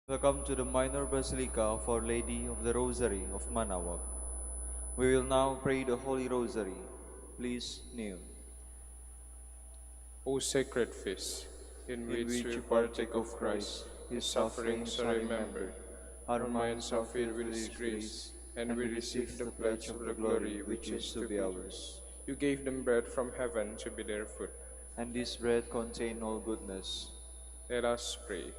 Welcome to the Minor Basilica of Our Lady of the Rosary of Manaoag. We will now pray the Holy Rosary. Please kneel. O sacred feast, in In which which we you partake partake of of Christ, Christ, His His sufferings sufferings are are remembered. remembered, Our our minds minds are are filled filled with with His His grace, grace, and and we we receive receive the the pledge pledge of of the the glory glory which which is is to to be be. ours. You gave them bread from heaven to be their food. And this bread contains all goodness. Let us pray.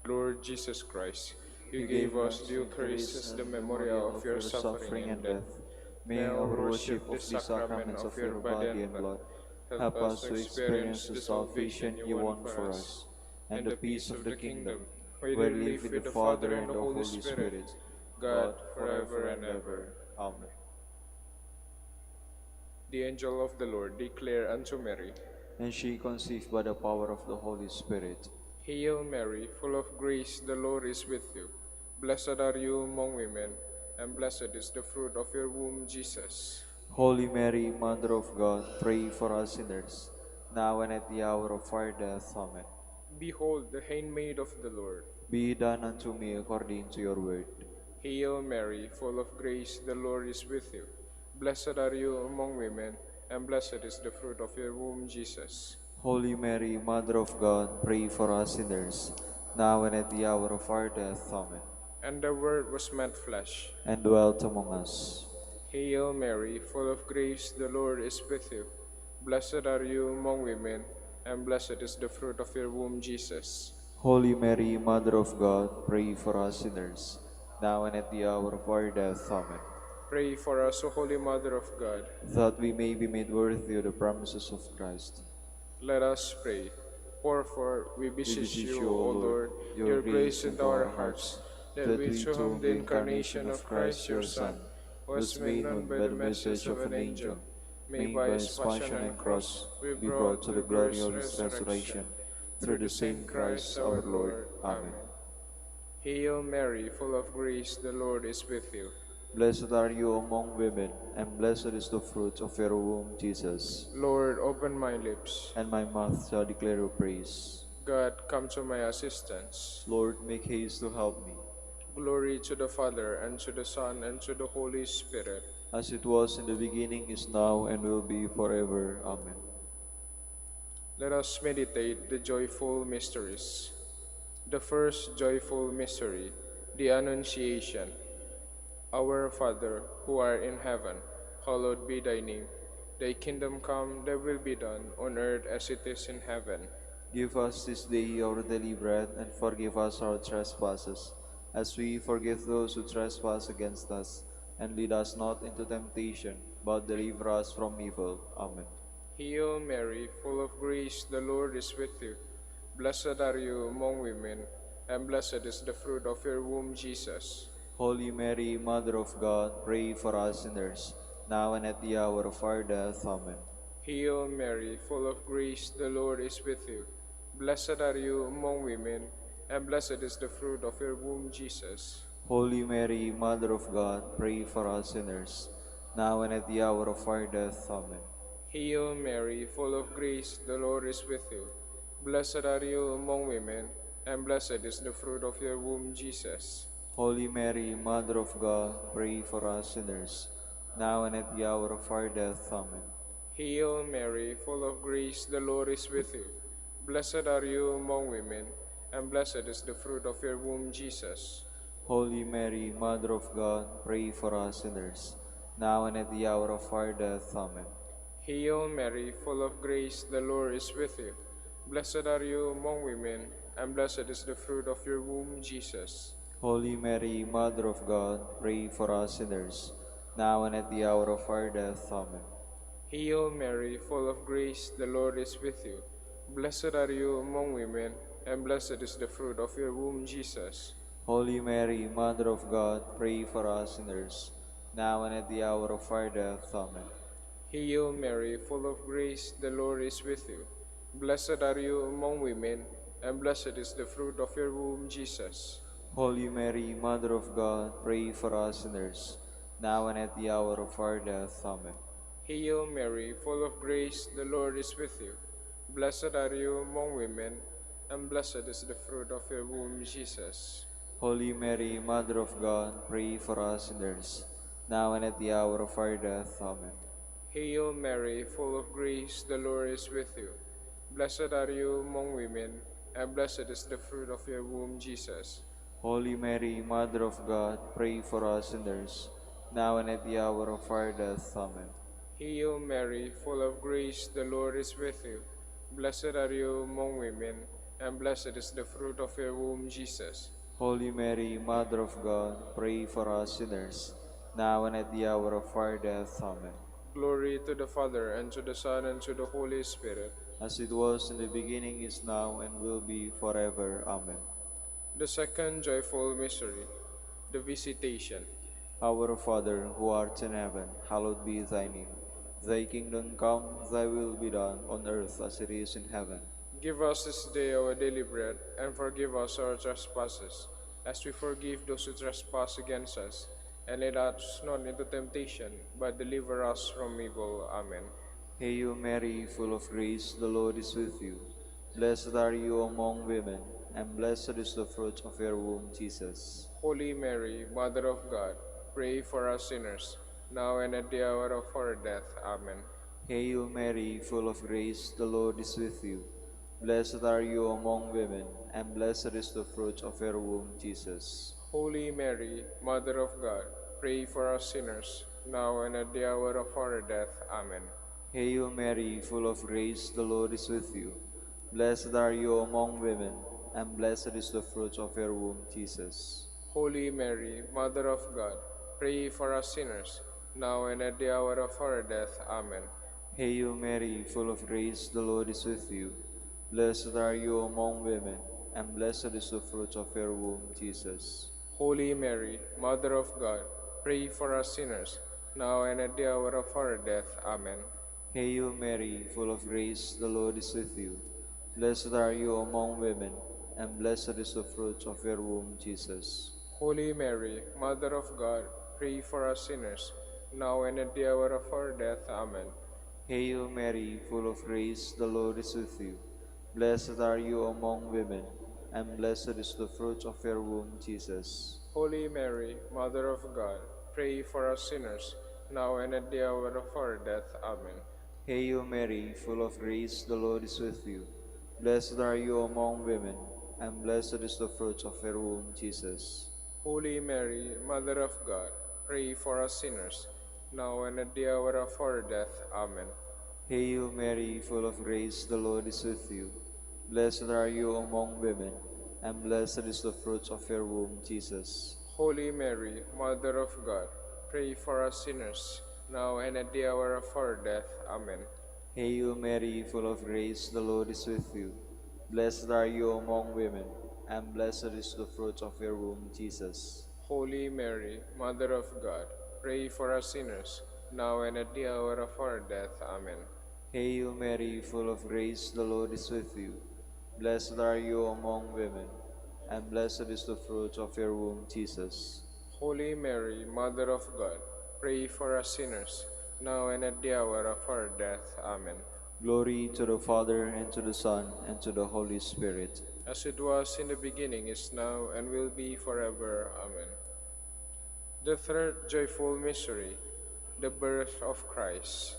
Lord Jesus Christ, you You gave gave us the us the Eucharist Eucharist as the and memorial memorial of of your your suffering suffering and and death. death. May May our our worship worship the of the sacrament sacraments of of your your body body and and blood blood help help us us to to experience experience the the salvation salvation you you won won for for us us and and the the peace peace of of the the kingdom, kingdom, where where you live live with with the the Father Father and and the the Holy Holy Spirit, Spirit, God, God forever forever and and ever. ever. Amen. The angel of the Lord declared unto Mary, And she conceived by the power of the Holy Spirit. Hail Mary, full of grace, the Lord is with you. Blessed are you among women, and blessed is the fruit of your womb, Jesus. Holy Mary, Mother of God, pray for us sinners, now and at the hour of our death. Amen. Behold the handmaid of the Lord. Be done unto me according to your word. Hail Mary, full of grace, the Lord is with you. Blessed are you among women, and blessed is the fruit of your womb, Jesus. Holy Mary, Mother of God, pray for us sinners, now and at the hour of our death. Amen. And the Word was made flesh. And dwelt among us. Hail Mary, full of grace, the Lord is with you. Blessed are you among women, and blessed is the fruit of your womb, Jesus. Holy Mary, Mother of God, pray for us sinners, now and at the hour of our death. Amen. Pray for us, O Holy Mother of God. That we may be made worthy of the promises of Christ. Let us pray. Wherefore, we We beseech beseech you, you, O O Lord, Lord, your your grace grace into into our our hearts, hearts, that that we, we through too, whom the the incarnation incarnation of of Christ Christ your your Son, Son was was made made known known by by the the message message of of an an angel, angel, may may by by his his passion passion and and cross cross be be brought brought to to the the glory glorious of his resurrection. resurrection, Through through the the same same Christ Christ our our Lord. Lord. Amen. Amen. Hail Mary, full of grace, the Lord is with you. Blessed are you among women, and blessed is the fruit of your womb, Jesus. Lord, open my lips. And my mouth shall declare your praise. God, come to my assistance. Lord, make haste to help me. Glory to the Father, and to the Son, and to the Holy Spirit. As it was in the beginning, is now, and will be forever. Amen. Let us meditate the joyful mysteries. The first joyful mystery, the Annunciation. Our Father, who art in heaven, hallowed be thy name. Thy kingdom come, thy will be done, on earth as it is in heaven. Give us this day our daily bread, and forgive us our trespasses, as we forgive those who trespass against us. And lead us not into temptation, but deliver us from evil. Amen. Hail Mary, full of grace, the Lord is with you. Blessed are you among women, and blessed is the fruit of your womb, Jesus. Holy Mary, Mother of God, pray for us sinners, now and at the hour of our death. Amen. Hail Mary, full of grace, the Lord is with you. Blessed are you among women, and blessed is the fruit of your womb, Jesus. Holy Mary, Mother of God, pray for us sinners, now and at the hour of our death. Amen. Hail Mary, full of grace, the Lord is with you. Blessed are you among women, and blessed is the fruit of your womb, Jesus. Holy Mary, Mother of God, pray for us sinners, now and at the hour of our death. Amen. Hail Mary, full of grace, the Lord is with you. Blessed are you among women, and blessed is the fruit of your womb, Jesus. Holy Mary, Mother of God, pray for us sinners, now and at the hour of our death. Amen. Hail Mary, full of grace, the Lord is with you. Blessed are you among women, and blessed is the fruit of your womb, Jesus. Holy Mary, Mother of God, pray for us sinners, now and at the hour of our death. Amen. Hail Mary, full of grace, the Lord is with you. Blessed are you among women, and blessed is the fruit of your womb, Jesus. Holy Mary, Mother of God, pray for us sinners, now and at the hour of our death. Amen. Hail Mary, full of grace, the Lord is with you. Blessed are you among women, and blessed is the fruit of your womb, Jesus. Holy Mary, Mother of God, pray for us sinners, now and at the hour of our death. Amen. Hail Mary, full of grace, the Lord is with you. Blessed are you among women, and blessed is the fruit of your womb, Jesus. Holy Mary, Mother of God, pray for us sinners, now and at the hour of our death. Amen. Hail Mary, full of grace, the Lord is with you. Blessed are you among women, and blessed is the fruit of your womb, Jesus. Holy Mary, Mother of God, pray for us sinners, now and at the hour of our death. Amen. Hail Mary, full of grace, the Lord is with you. Blessed are you among women, and blessed is the fruit of your womb, Jesus. Holy Mary, Mother of God, pray for us sinners, now and at the hour of our death. Amen. Glory to the Father, and to the Son, and to the Holy Spirit. As it was in the beginning, is now, and will be forever. Amen. The second joyful mystery, the Visitation. Our Father, who art in heaven, hallowed be thy name. Thy kingdom come, thy will be done, on earth as it is in heaven. Give us this day our daily bread, and forgive us our trespasses, as we forgive those who trespass against us. And lead us not into temptation, but deliver us from evil. Amen. Hail Mary, full of grace, the Lord is with you. Blessed are you among women, and blessed is the fruit of your womb, Jesus. Holy Mary, Mother of God, pray for us sinners, now and at the hour of our death. Amen. Hail Mary, full of grace, the Lord is with you. Blessed are you among women, and blessed is the fruit of your womb, Jesus. Holy Mary, Mother of God, pray for us sinners, now and at the hour of our death. Amen. Hail Mary, full of grace, the Lord is with you. Blessed are you among women, and blessed is the fruit of your womb, Jesus. Holy Mary, Mother of God, pray for us sinners, now and at the hour of our death. Amen. Hail Mary, full of grace, the Lord is with you. Blessed are you among women, and blessed is the fruit of your womb, Jesus. Holy Mary, Mother of God, pray for us sinners, now and at the hour of our death. Amen. Hail Mary, full of grace, the Lord is with you. Blessed are you among women, and blessed is the fruit of your womb, Jesus. Holy Mary, Mother of God, pray for us sinners, now and at the hour of our death. Amen. Hail Mary, full of grace, the Lord is with you. Blessed are you among women, and blessed is the fruit of your womb, Jesus. Holy Mary, Mother of God, pray for us sinners, now and at the hour of our death. Amen. Hail Mary, full of grace, the Lord is with you. Blessed are you among women, and blessed is the fruit of your womb, Jesus. Holy Mary, Mother of God, pray for us sinners, now and at the hour of our death. Amen. Hail Mary, full of grace, the Lord is with you. Blessed are you among women, and blessed is the fruit of your womb, Jesus. Holy Mary, Mother of God, pray for us sinners, now and at the hour of our death. Amen. Hail Mary, full of grace, the Lord is with you. Blessed are you among women, and blessed is the fruit of your womb, Jesus. Holy Mary, Mother of God, pray for us sinners, now and at the hour of our death. Amen. Hail Mary, full of grace, the Lord is with you. Blessed are you among women, and blessed is the fruit of your womb, Jesus. Holy Mary, Mother of God, pray for us sinners, now and at the hour of our death. Amen. Glory to the Father, and to the Son, and to the Holy Spirit. As it was in the beginning, is now, and will be forever. Amen. The third joyful mystery, the birth of Christ.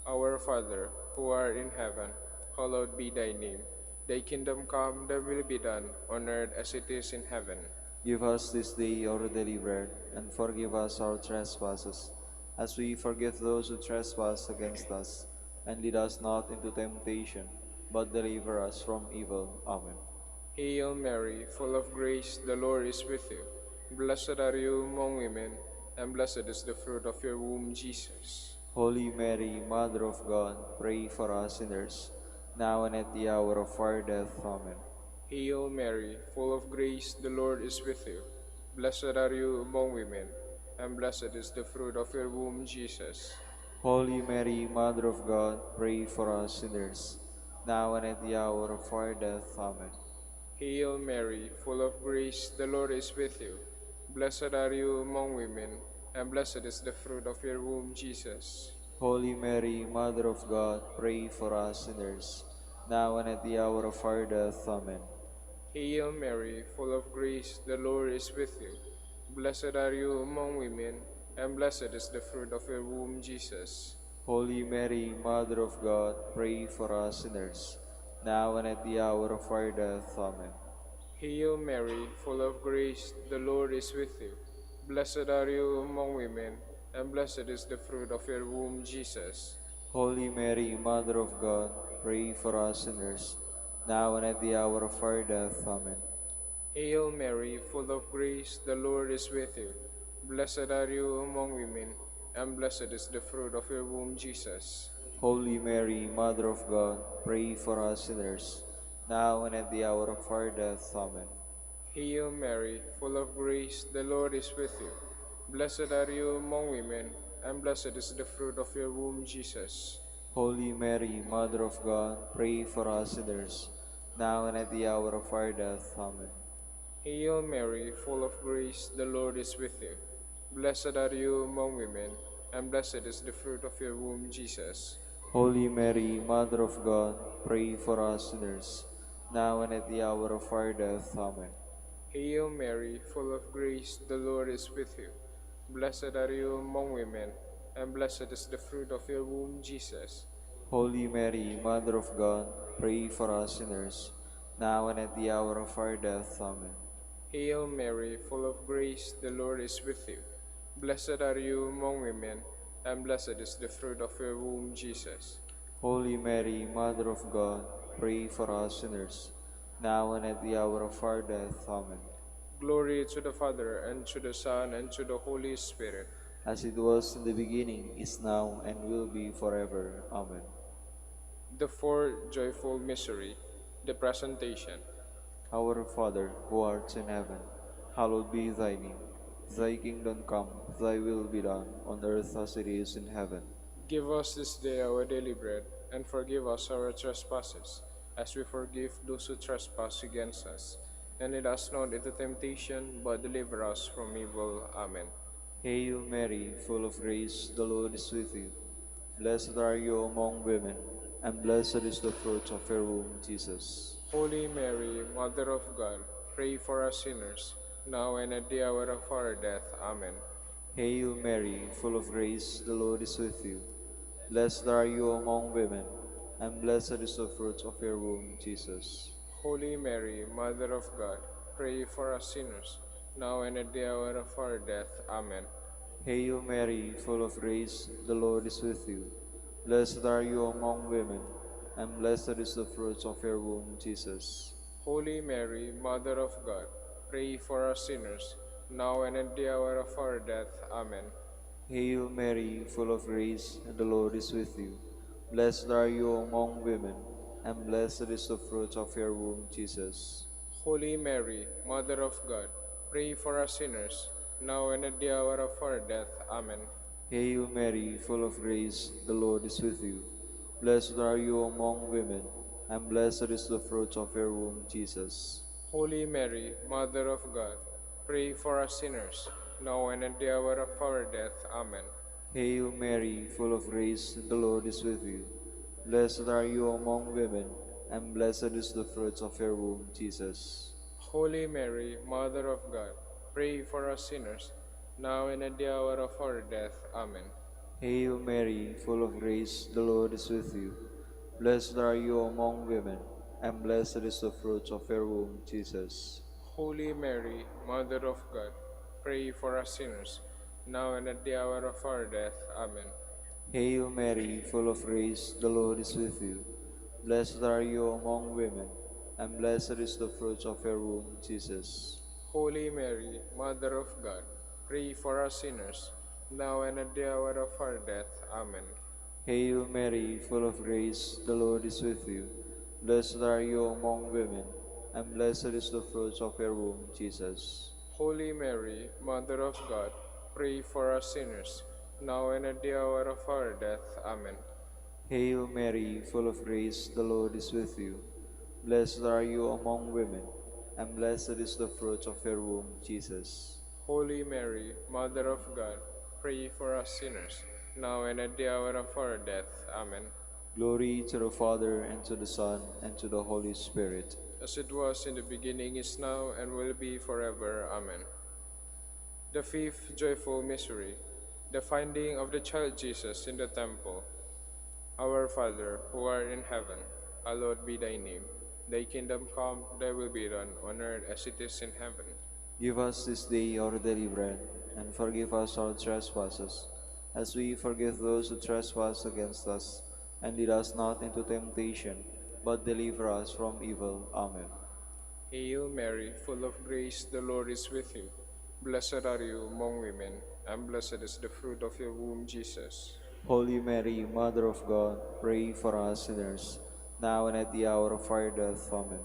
Our Father, who art in heaven, hallowed be thy name. Thy kingdom come, thy will be done, on earth as it is in heaven. Give us this day our daily bread, and forgive us our trespasses, as we forgive those who trespass against us. And lead us not into temptation, but deliver us from evil. Amen. Hail Mary, full of grace, the Lord is with you. Blessed are you among women, and blessed is the fruit of your womb, Jesus. Holy Mary, Mother of God, pray for us sinners, now and at the hour of our death. Amen. Hail Mary, full of grace, the Lord is with you. Blessed are you among women, and blessed is the fruit of your womb, Jesus. Holy Mary, Mother of God, pray for us sinners, now and at the hour of our death. Amen. Hail Mary, full of grace, the Lord is with you. Blessed are you among women, and blessed is the fruit of your womb, Jesus. Holy Mary, Mother of God, pray for us sinners, now and at the hour of our death. Amen. Hail Mary, full of grace, the Lord is with you. Blessed are you among women, and blessed is the fruit of your womb, Jesus. Holy Mary, Mother of God, pray for us sinners, now and at the hour of our death. Amen. Hail Mary, full of grace, the Lord is with you. Blessed are you among women, and blessed is the fruit of your womb, Jesus. Holy Mary, Mother of God, pray for us sinners, now and at the hour of our death. Amen. Hail Mary, full of grace, the Lord is with you. Blessed are you among women, and blessed is the fruit of your womb, Jesus. Holy Mary, Mother of God, pray for us sinners, now and at the hour of our death. Amen. Hail Mary, full of grace, the Lord is with you. Blessed are you among women, and blessed is the fruit of your womb, Jesus. Holy Mary, Mother of God, pray for us sinners, now and at the hour of our death. Amen. Hail Mary, full of grace, the Lord is with you. Blessed are you among women, and blessed is the fruit of your womb, Jesus. Holy Mary, Mother of God, pray for us sinners, now and at the hour of our death. Amen. Hail Mary, full of grace, the Lord is with you. Blessed are you among women, and blessed is the fruit of your womb, Jesus. Holy Mary, Mother of God, pray for us sinners, now and at the hour of our death. Amen. Hail Mary, full of grace, the Lord is with you. Blessed are you among women, and blessed is the fruit of your womb, Jesus. Holy Mary, Mother of God, pray for us sinners, now and at the hour of our death. Amen. Glory to the Father, and to the Son, and to the Holy Spirit. As it was in the beginning, is now, and will be forever. Amen. The fourth joyful mystery, the Presentation. Our Father, who art in heaven, hallowed be thy name. Thy kingdom come, thy will be done, on earth as it is in heaven. Give us this day our daily bread, and forgive us our trespasses, as we forgive those who trespass against us. And lead us not into temptation, but deliver us from evil. Amen. Hail Mary, full of grace, the Lord is with you. Blessed are you among women, and blessed is the fruit of your womb, Jesus. Holy Mary, Mother of God, pray for us sinners, now and at the hour of our death. Amen. Hail Mary, full of grace, the Lord is with you. Blessed are you among women, and blessed is the fruit of your womb, Jesus. Holy Mary, Mother of God, pray for us sinners, now and at the hour of our death. Amen. Hail Mary, full of grace, the Lord is with you. Blessed are you among women, and blessed is the fruit of your womb, Jesus. Holy Mary, Mother of God, pray for us sinners, now and at the hour of our death. Amen. Hail Mary, full of grace, the Lord is with you. Blessed are you among women, and blessed is the fruit of your womb, Jesus. Holy Mary, Mother of God, pray for us sinners, now and at the hour of our death. Amen. Hail Mary, full of grace, the Lord is with you. Blessed are you among women, and blessed is the fruit of your womb, Jesus. Holy Mary, Mother of God, pray for us sinners, now and at the hour of our death. Amen. Hail Mary, full of grace, the Lord is with you. Blessed are you among women, and blessed is the fruit of your womb, Jesus. Holy Mary, Mother of God, pray for us sinners, now and at the hour of our death. Amen. Hail Mary, full of grace, the Lord is with you. Blessed are you among women, and blessed is the fruit of your womb, Jesus. Holy Mary, Mother of God, pray for us sinners, now and at the hour of our death. Amen. Hail Mary, full of grace, the Lord is with you. Blessed are you among women, and blessed is the fruit of your womb, Jesus. Holy Mary, Mother of God, pray for us sinners, now and at the hour of our death. Amen. Hail Mary, full of grace, the Lord is with you. Blessed are you among women, and blessed is the fruit of your womb, Jesus. Holy Mary, Mother of God, pray for us sinners, now and at the hour of our death. Amen. Hail Mary, full of grace, the Lord is with you. Blessed are you among women, and blessed is the fruit of your womb, Jesus. Holy Mary, Mother of God, pray for us sinners, now and at the hour of our death. Amen. Glory to the Father, and to the Son, and to the Holy Spirit. as it was in the beginning, is now, and will be forever. Amen. The fifth joyful mystery, the finding of the child Jesus in the temple. Our Father, who art in heaven, hallowed be thy name. Thy kingdom come, thy will be done, on earth as it is in heaven. Give us this day our daily bread, and forgive us our trespasses, as we forgive those who trespass against us. And lead us not into temptation, but deliver us from evil. Amen. Hail Mary, full of grace, the Lord is with you. Blessed are you among women, and blessed is the fruit of your womb, Jesus. Holy Mary, Mother of God, pray for us sinners, now and at the hour of our death. Amen.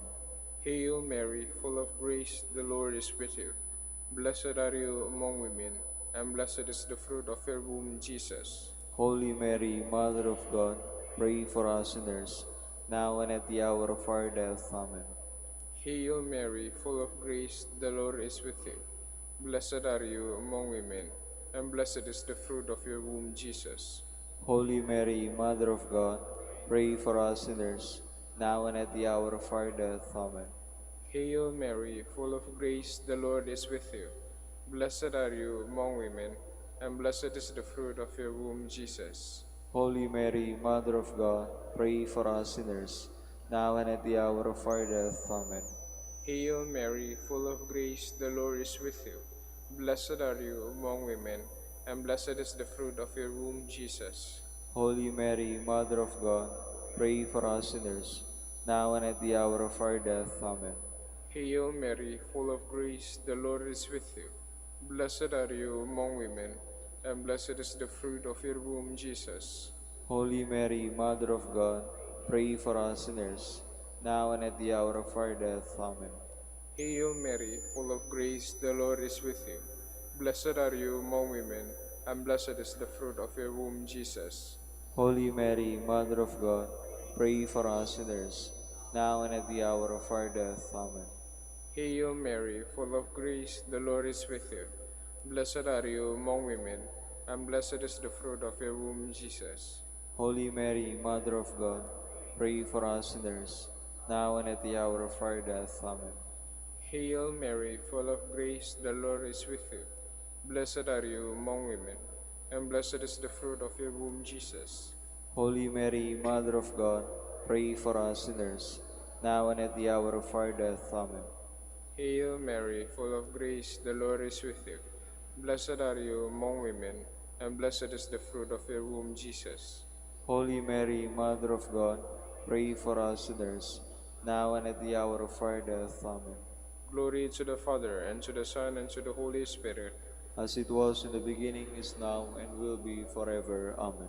Hail Mary, full of grace, the Lord is with you. Blessed are you among women, and blessed is the fruit of your womb, Jesus. Holy Mary, Mother of God, pray for us sinners, now and at the hour of our death. Amen. Hail Mary, full of grace, the Lord is with you. Blessed are you among women, and blessed is the fruit of your womb, Jesus. Holy Mary, Mother of God, pray for us sinners, now and at the hour of our death. Amen. Hail Mary, full of grace, the Lord is with you. Blessed are you among women, and blessed is the fruit of your womb, Jesus. Holy Mary, Mother of God, pray for us sinners, now and at the hour of our death. Amen. Hail Mary, full of grace, the Lord is with you. Blessed are you among women, and blessed is the fruit of your womb, Jesus. Holy Mary, Mother of God, pray for us sinners, now and at the hour of our death. Amen. Hail Mary, full of grace, the Lord is with you. Blessed are you among women, and blessed is the fruit of your womb, Jesus. Holy Mary, Mother of God, pray for us sinners, now and at the hour of our death. Amen. Hail Mary, full of grace, the Lord is with you. Blessed are you among women, and blessed is the fruit of your womb, Jesus. Holy Mary, Mother of God, pray for us sinners, now and at the hour of our death. Amen. Hail Mary, full of grace, the Lord is with you. Blessed are you among women, and blessed is the fruit of your womb, Jesus. Holy Mary, Mother of God, pray for us sinners, now and at the hour of our death. Amen. Hail Mary, full of grace, the Lord is with you. Blessed are you among women, and blessed is the fruit of your womb, Jesus. Holy Mary, Mother of God, pray for us sinners, now and at the hour of our death. Amen. Hail Mary, full of grace, the Lord is with you. Blessed are you among women, and blessed is the fruit of your womb, Jesus. Holy Mary, Mother of God, pray for us sinners, now and at the hour of our death. Amen. Glory to the Father, and to the Son, and to the Holy Spirit. As it was in the beginning, is now, and will be forever. Amen.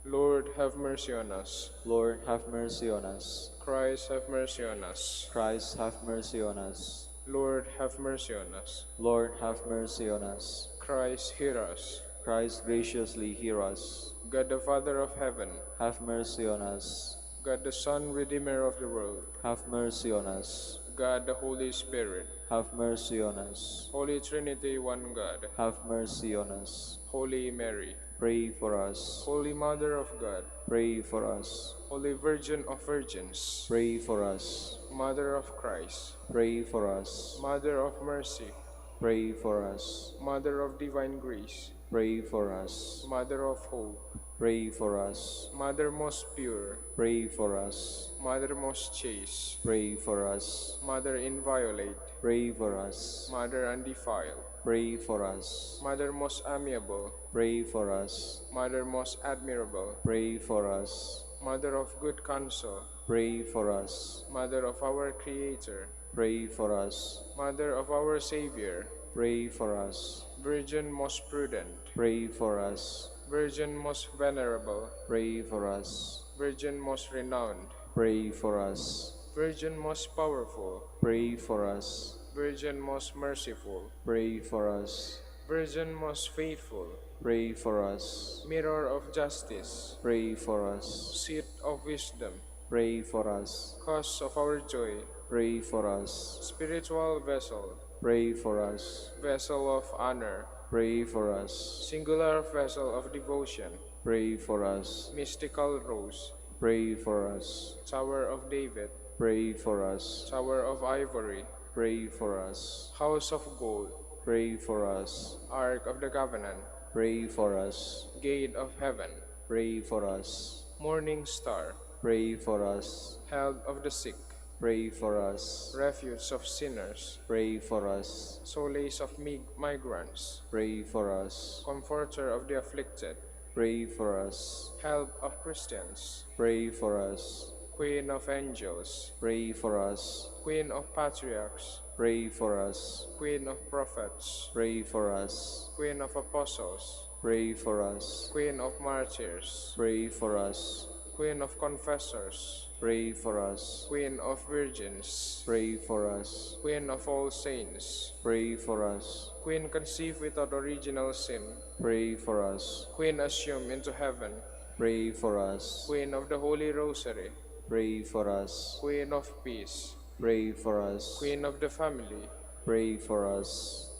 Lord, have mercy on us. Lord, have mercy on us. Christ, have mercy on us. Christ, have mercy on us. Lord, have mercy on us. Lord, have mercy on us. Christ, hear us. Christ, graciously hear us. God the Father of heaven, Have mercy on us. God the Son, Redeemer of the world, Have mercy on us. God the Holy Spirit, Have mercy on us. Holy Trinity, one God, Have mercy on us. Holy Mary, Pray for us. Holy Mother of God, Pray for us. Holy Virgin of Virgins, Pray for us. Mother of Christ, Pray for us. Mother of Mercy, Pray for us. Mother of Divine Grace, Pray for us. Mother of Hope, Pray for us. Mother most pure, Pray for us. Mother most chaste, Pray for us. Mother inviolate, Pray for us. Mother undefiled, Pray for us. Mother most amiable, Pray for us. Mother most admirable, Pray for us. Mother of good counsel, Pray for us. Mother of our Creator, Pray for us. Mother of our Savior, Pray for us. Virgin most prudent, Pray for us. Virgin most venerable, Pray for us. Virgin most renowned, Pray for us. Virgin most powerful, Pray for us. Virgin most merciful, Pray for us. Virgin most faithful, Pray for us. Mirror of justice, Pray for us. Seat of wisdom, Pray for us. Cause of our joy, Pray for us. Spiritual vessel, Pray for us. Vessel of honor, Pray for us. Singular vessel of devotion, Pray for us. Mystical rose, Pray for us. Tower of David, Pray for us. Tower of Ivory, Pray for us. House of Gold, Pray for us. Ark of the Covenant, Pray for us. Gate of Heaven, Pray for us. Morning Star, Pray for us. Health of the Sick, Pray for us. Refuge of Sinners, Pray for us. Solace of Migrants, Pray for us. Comforter of the Afflicted, Pray for us. Help of Christians, Pray for us. Queen of Angels, Pray for us. Queen of Patriarchs, Pray for us. Queen of Prophets, Pray for us. Queen of Apostles, Pray for us. Queen of Martyrs, Pray for us. Queen of Confessors, Pray for us. Queen of Virgins, Pray for us. Queen of all saints, Pray for us. Queen conceived without original sin, Pray for us. Queen assumed into heaven, Pray for us. Queen of the Holy Rosary, Pray for us. Queen of Peace, Pray for us. Queen of the Family, Pray for us.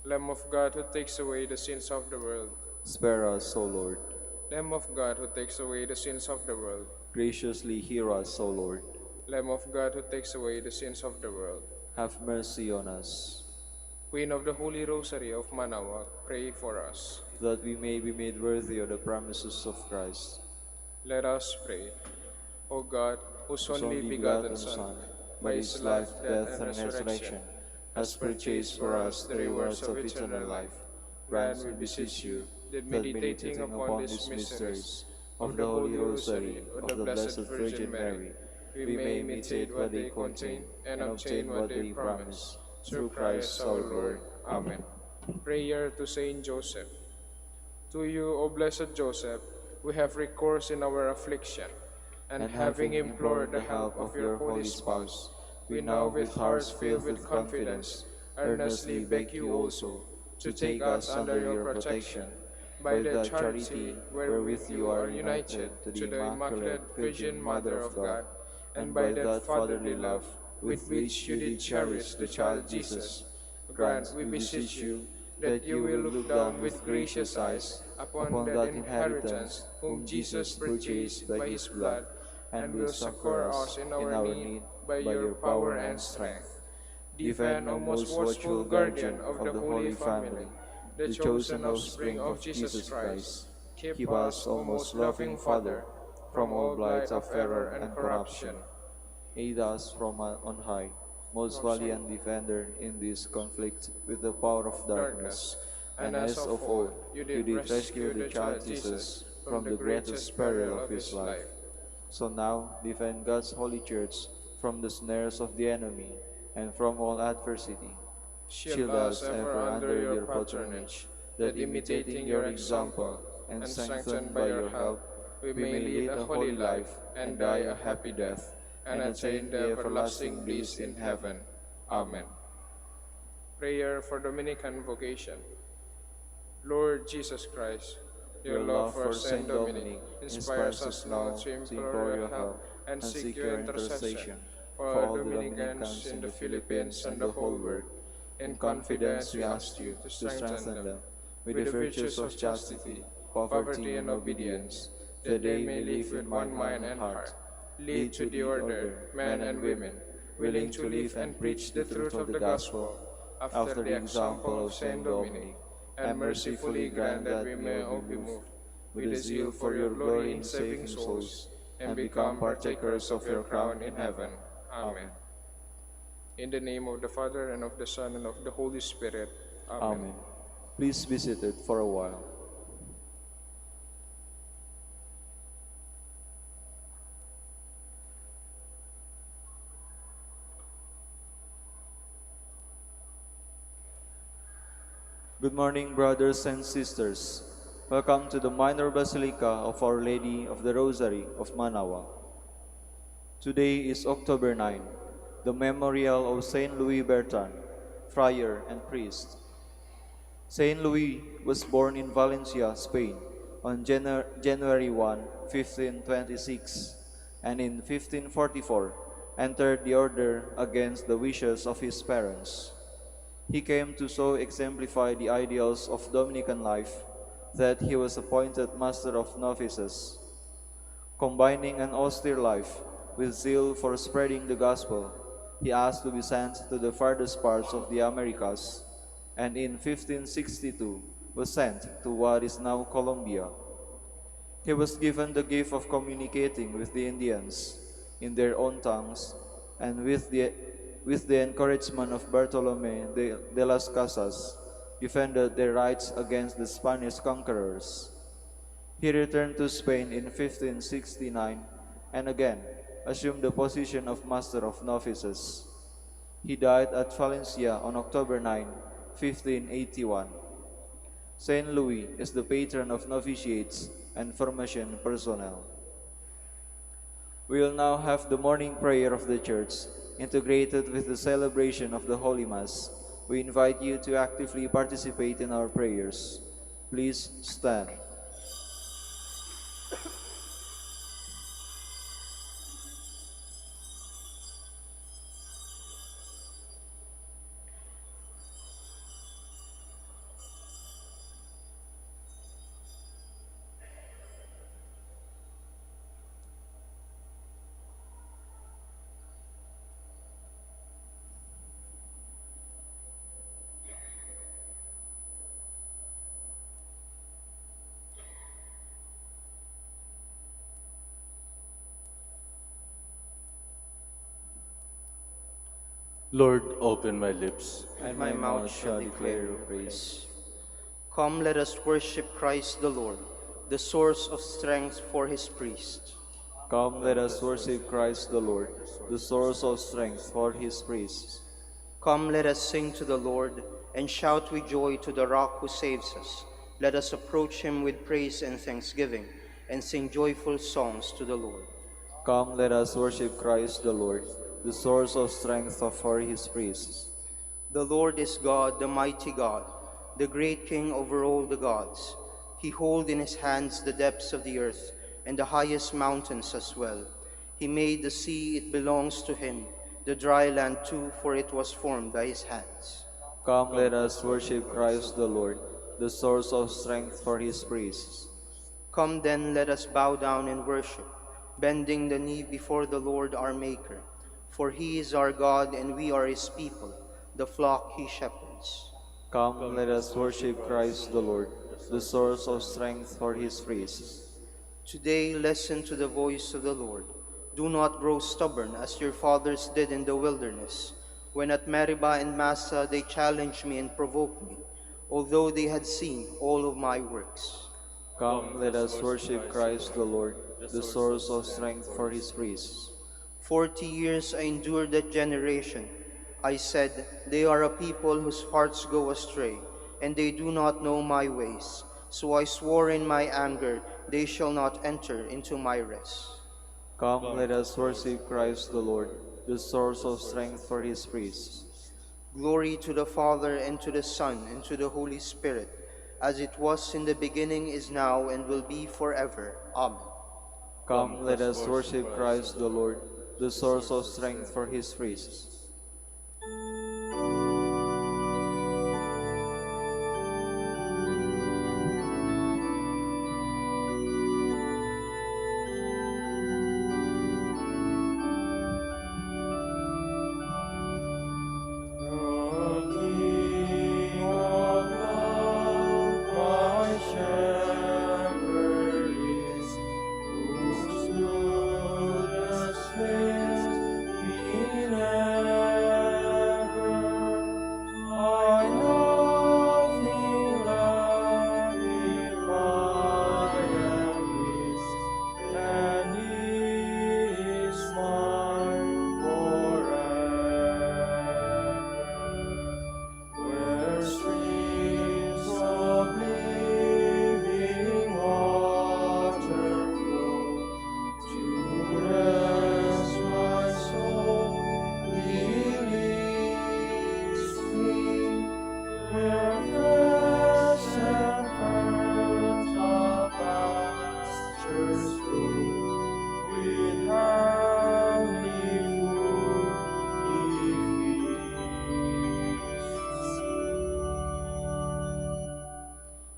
Lamb of God who takes away the sins of the world, Spare us, O Lord. Lamb of God who takes away the sins of the world, Graciously hear us, O Lord. Lamb of God who takes away the sins of the world. Have mercy on us, Queen of the Holy Rosary of Manaoag, pray for us. that we may be made worthy of the promises of Christ. Let us pray. O God, whose Whose only begotten Son, by his life, death, and resurrection, has purchased for us the rewards of eternal life, grant, we beseech you, that meditating upon these mysteries of the Holy Rosary of the Blessed Virgin Mary, we may imitate what they contain and obtain what they promise. Through Christ our Lord. Amen. Prayer to Saint Joseph. To you, O blessed Joseph, we have recourse in our affliction, and having implored the help of your holy spouse, we now with hearts filled with confidence earnestly beg you also to take us under your protection, by the charity wherewith you are united to the Immaculate Virgin Mother of God, and by that fatherly love with which you did cherish the child Jesus. Grant, we beseech you, that you will look down with gracious eyes upon that inheritance whom Jesus purchased by his blood, and will succor us in our need by your power and strength. Defend, O most watchful guardian of the Holy Family, the chosen offspring of Jesus Christ. Keep us, O most loving Father, from all blight of error and corruption. Aid us from on high, most valiant defender in this conflict with the power of darkness. And as of old, you did rescue the child Jesus from the greatest peril of his life. So now, defend God's holy church from the snares of the enemy and from all adversity. Shield us ever under your patronage, that imitating your example and strengthened by your help, we may lead a holy life and die a happy death, and attain the everlasting bliss in heaven. Amen. Prayer for Dominican vocation. Lord Jesus Christ, your love for Saint Dominic inspires us now to implore your help and seek your intercession for all Dominicans in the Philippines and the whole world. In confidence we ask you to strengthen them with the virtues of chastity, poverty, and obedience, that they may live with one mind and heart. Lead to the order men and women, willing to live and preach the truth of the gospel, after the example of Saint Dominic, and mercifully grant that we may all be moved with a zeal for your glory in saving souls, and become partakers of your crown in heaven. Amen. In the name of the Father, and of the Son, and of the Holy Spirit. Amen. Amen. Please be seated for a while. Good morning, brothers and sisters. Welcome to the Minor Basilica of Our Lady of the Rosary of Manaoag. Today is October 9, the memorial of Saint Louis Bertrand, friar and priest. Saint Louis was born in Valencia, Spain, on January 1, 1526, and in 1544 entered the order against the wishes of his parents. He came to so exemplify the ideals of Dominican life that he was appointed Master of Novices, combining an austere life with zeal for spreading the gospel, he asked to be sent to the farthest parts of the Americas, and in 1562 was sent to what is now Colombia. He was given the gift of communicating with the Indians in their own tongues, and with the encouragement of Bartolome de las Casas, defended their rights against the Spanish conquerors. He returned to Spain in 1569 and again assumed the position of Master of Novices. He died at Valencia on October 9, 1581. Saint Louis is the patron of novitiates and formation personnel. We will now have the morning prayer of the Church, integrated with the celebration of the Holy Mass. We invite you to actively participate in our prayers. Please stand. Lord, open my lips. And my mouth shall declare your praise. Come, let us worship Christ the Lord, the source of strength for his priests. Come, let us worship Christ the Lord, the source of strength for his priests. Come, let us sing to the Lord, and shout with joy to the rock who saves us. Let us approach him with praise and thanksgiving, and sing joyful songs to the Lord. Come, let us worship Christ the Lord, the source of strength for his priests. The Lord is God, the mighty God, the great King over all the gods. He holds in his hands the depths of the earth, and the highest mountains as well. He made the sea, it belongs to him, the dry land too, for it was formed by his hands. Come, let us worship Christ the Lord, the source of strength for his priests. Come then, let us bow down and worship, bending the knee before the Lord our Maker. For he is our God, and we are his people, the flock he shepherds. Come, let us worship Christ the Lord, the source of strength for his priests. Today, listen to the voice of the Lord. Do not grow stubborn as your fathers did in the wilderness, when at Meribah and Massa they challenged me and provoked me, although they had seen all of my works. Come, let us worship Christ the Lord, the source of strength for his priests. 40 years I endured that generation. I said, they are a people whose hearts go astray, and they do not know my ways. So I swore in my anger, they shall not enter into my rest. Come, let us worship Christ the Lord, the source of strength for his priests. Glory to the Father, and to the Son, and to the Holy Spirit, as it was in the beginning, is now, and will be forever. Amen. Come, let us worship Christ the Lord, the source of strength for his priests.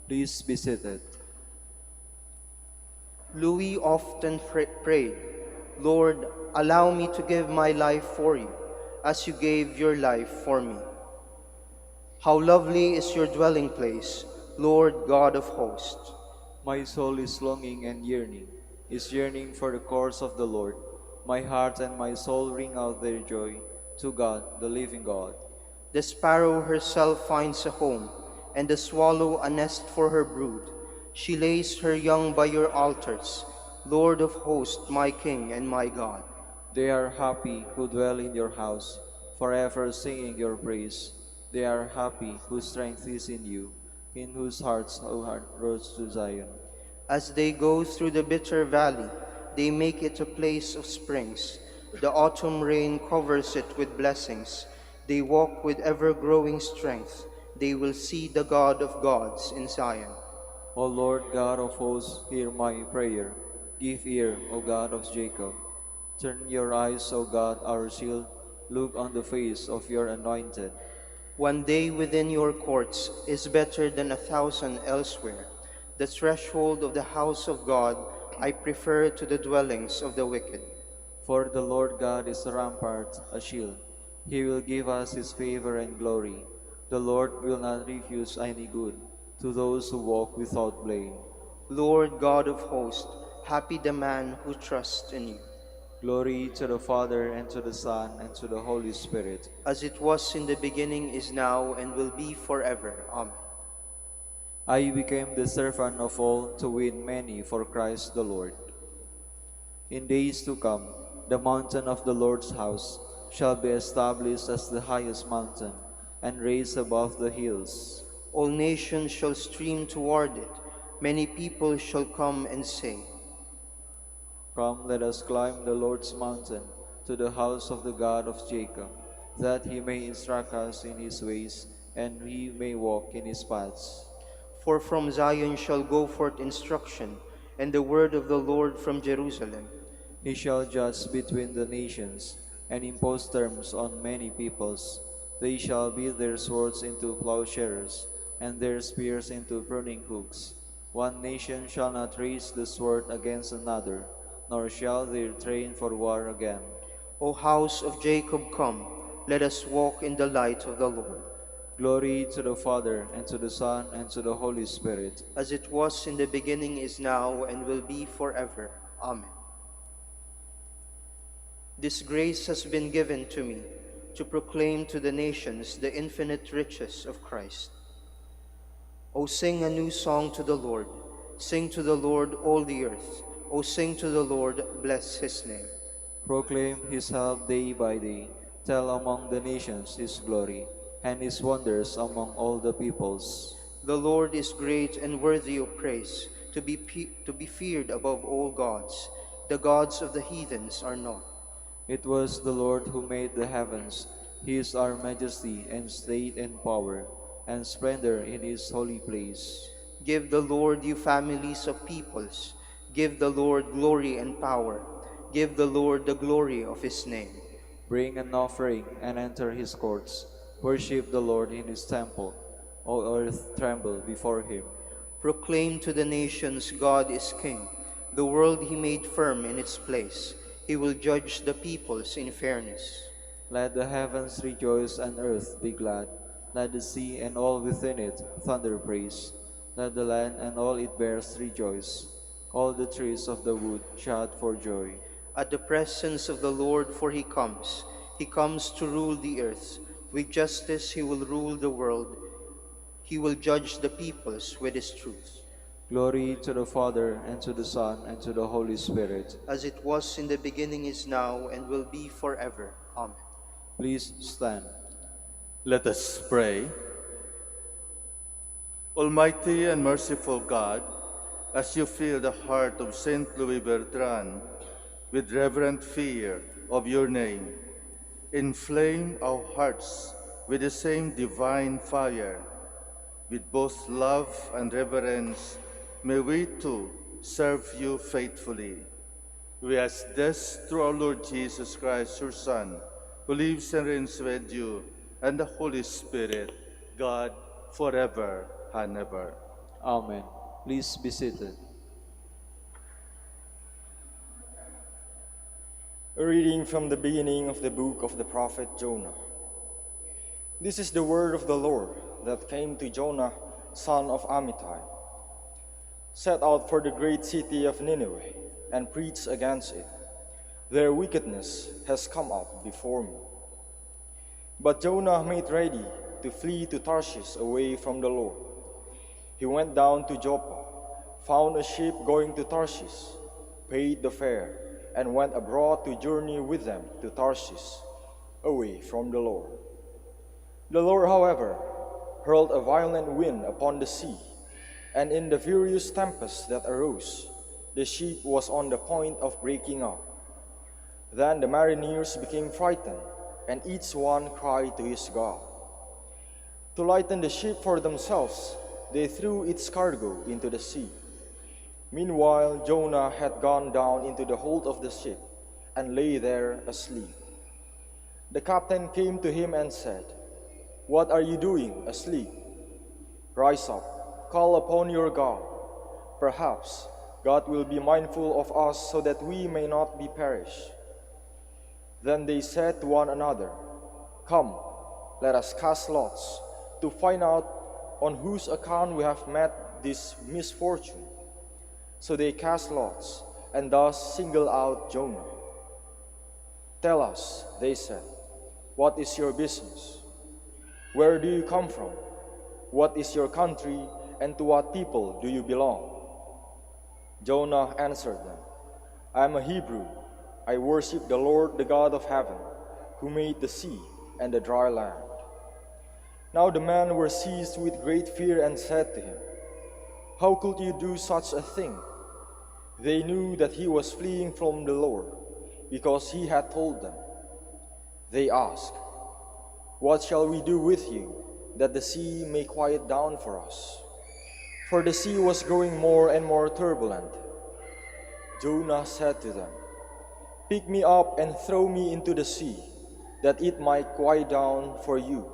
Please be seated. Louis often prayed, Lord, allow me to give my life for you, as you gave your life for me. How lovely is your dwelling place, Lord God of hosts. My soul is longing and yearning, is yearning for the course of the Lord. My heart and my soul ring out their joy to God, the living God. The sparrow herself finds a home, and the swallow a nest for her brood. She lays her young by your altars, Lord of hosts, my King and my God. They are happy who dwell in your house, forever singing your praise. They are happy whose strength is in you, in whose hearts, O heart, rose to Zion. As they go through the bitter valley, they make it a place of springs. The autumn rain covers it with blessings. They walk with ever-growing strength. They will see the God of gods in Zion. O Lord God of hosts, hear my prayer. Give ear, O God of Jacob. Turn your eyes, O God, our shield. Look on the face of your anointed. One day within your courts is better than 1,000 elsewhere. The threshold of the house of God I prefer to the dwellings of the wicked. For the Lord God is a rampart, a shield. He will give us his favor and glory. The Lord will not refuse any good to those who walk without blame. Lord God of hosts, happy the man who trusts in you. Glory to the Father, and to the Son, and to the Holy Spirit. As it was in the beginning, is now, and will be forever. Amen. I became the servant of all to win many for Christ the Lord. In days to come, the mountain of the Lord's house shall be established as the highest mountain, and raised above the hills. All nations shall stream toward it. Many people shall come and say, Come, let us climb the Lord's mountain, to the house of the God of Jacob, that he may instruct us in his ways, and we may walk in his paths. For from Zion shall go forth instruction, and the word of the Lord from Jerusalem. He shall judge between the nations, and impose terms on many peoples. They shall beat their swords into plowshares, and their spears into pruning hooks. One nation shall not raise the sword against another, nor shall they train for war again. O house of Jacob, come, let us walk in the light of the Lord. Glory to the Father, and to the Son, and to the Holy Spirit. As it was in the beginning, is now, and will be forever. Amen. This grace has been given to me, to proclaim to the nations the infinite riches of Christ. O sing a new song to the Lord. Sing to the Lord, all the earth. O sing to the Lord, bless his name. Proclaim his help day by day. Tell among the nations his glory, and his wonders among all the peoples. The Lord is great and worthy of praise, to be feared above all gods. The gods of the heathens are not. It was the Lord who made the heavens. He is our majesty and state and power, and splendor in his holy place. Give the Lord, you families of peoples. Give the Lord glory and power. Give the Lord the glory of his name. Bring an offering and enter his courts. Worship the Lord in his temple. O earth, tremble before him. Proclaim to the nations, God is king. The world he made firm in its place. He will judge the peoples in fairness. Let the heavens rejoice and earth be glad. Let the sea and all within it thunder praise. Let the land and all it bears rejoice. All the trees of the wood shout for joy. At the presence of the Lord, for he comes. He comes to rule the earth. With justice he will rule the world. He will judge the peoples with his truth. Glory to the Father, and to the Son, and to the Holy Spirit. As it was in the beginning, is now, and will be forever. Amen. Please stand. Let us pray. Almighty and merciful God, as you fill the heart of Saint Louis Bertrand with reverent fear of your name, inflame our hearts with the same divine fire. With both love and reverence, may we too serve you faithfully. We ask this through our Lord Jesus Christ, your Son, who lives and reigns with you and the Holy Spirit, God, forever and ever. Amen. Please be seated. A reading from the beginning of the book of the prophet Jonah. This is the word of the Lord that came to Jonah, son of Amittai. Set out for the great city of Nineveh and preach against it. Their wickedness has come up before me. But Jonah made ready to flee to Tarshish away from the Lord. He went down to Joppa, found a ship going to Tarshish, paid the fare, and went abroad to journey with them to Tarshish, away from the Lord. The Lord, however, hurled a violent wind upon the sea, and in the furious tempest that arose, the ship was on the point of breaking up. Then the mariners became frightened, and each one cried to his God. To lighten the ship for themselves, they threw its cargo into the sea. Meanwhile, Jonah had gone down into the hold of the ship and lay there asleep. The captain came to him and said, "What are you doing asleep? Rise up, call upon your God. Perhaps God will be mindful of us so that we may not be perished." Then they said to one another, "Come, let us cast lots to find out on whose account we have met this misfortune." So they cast lots, and thus singled out Jonah. "Tell us," they said, "what is your business? Where do you come from? What is your country, and to what people do you belong?" Jonah answered them, "I am a Hebrew. I worship the Lord, the God of heaven, who made the sea and the dry land." Now the men were seized with great fear and said to him, "How could you do such a thing?" They knew that he was fleeing from the Lord, because he had told them. They asked, "What shall we do with you, that the sea may quiet down for us?" For the sea was growing more and more turbulent. Jonah said to them, "Pick me up and throw me into the sea, that it might quiet down for you,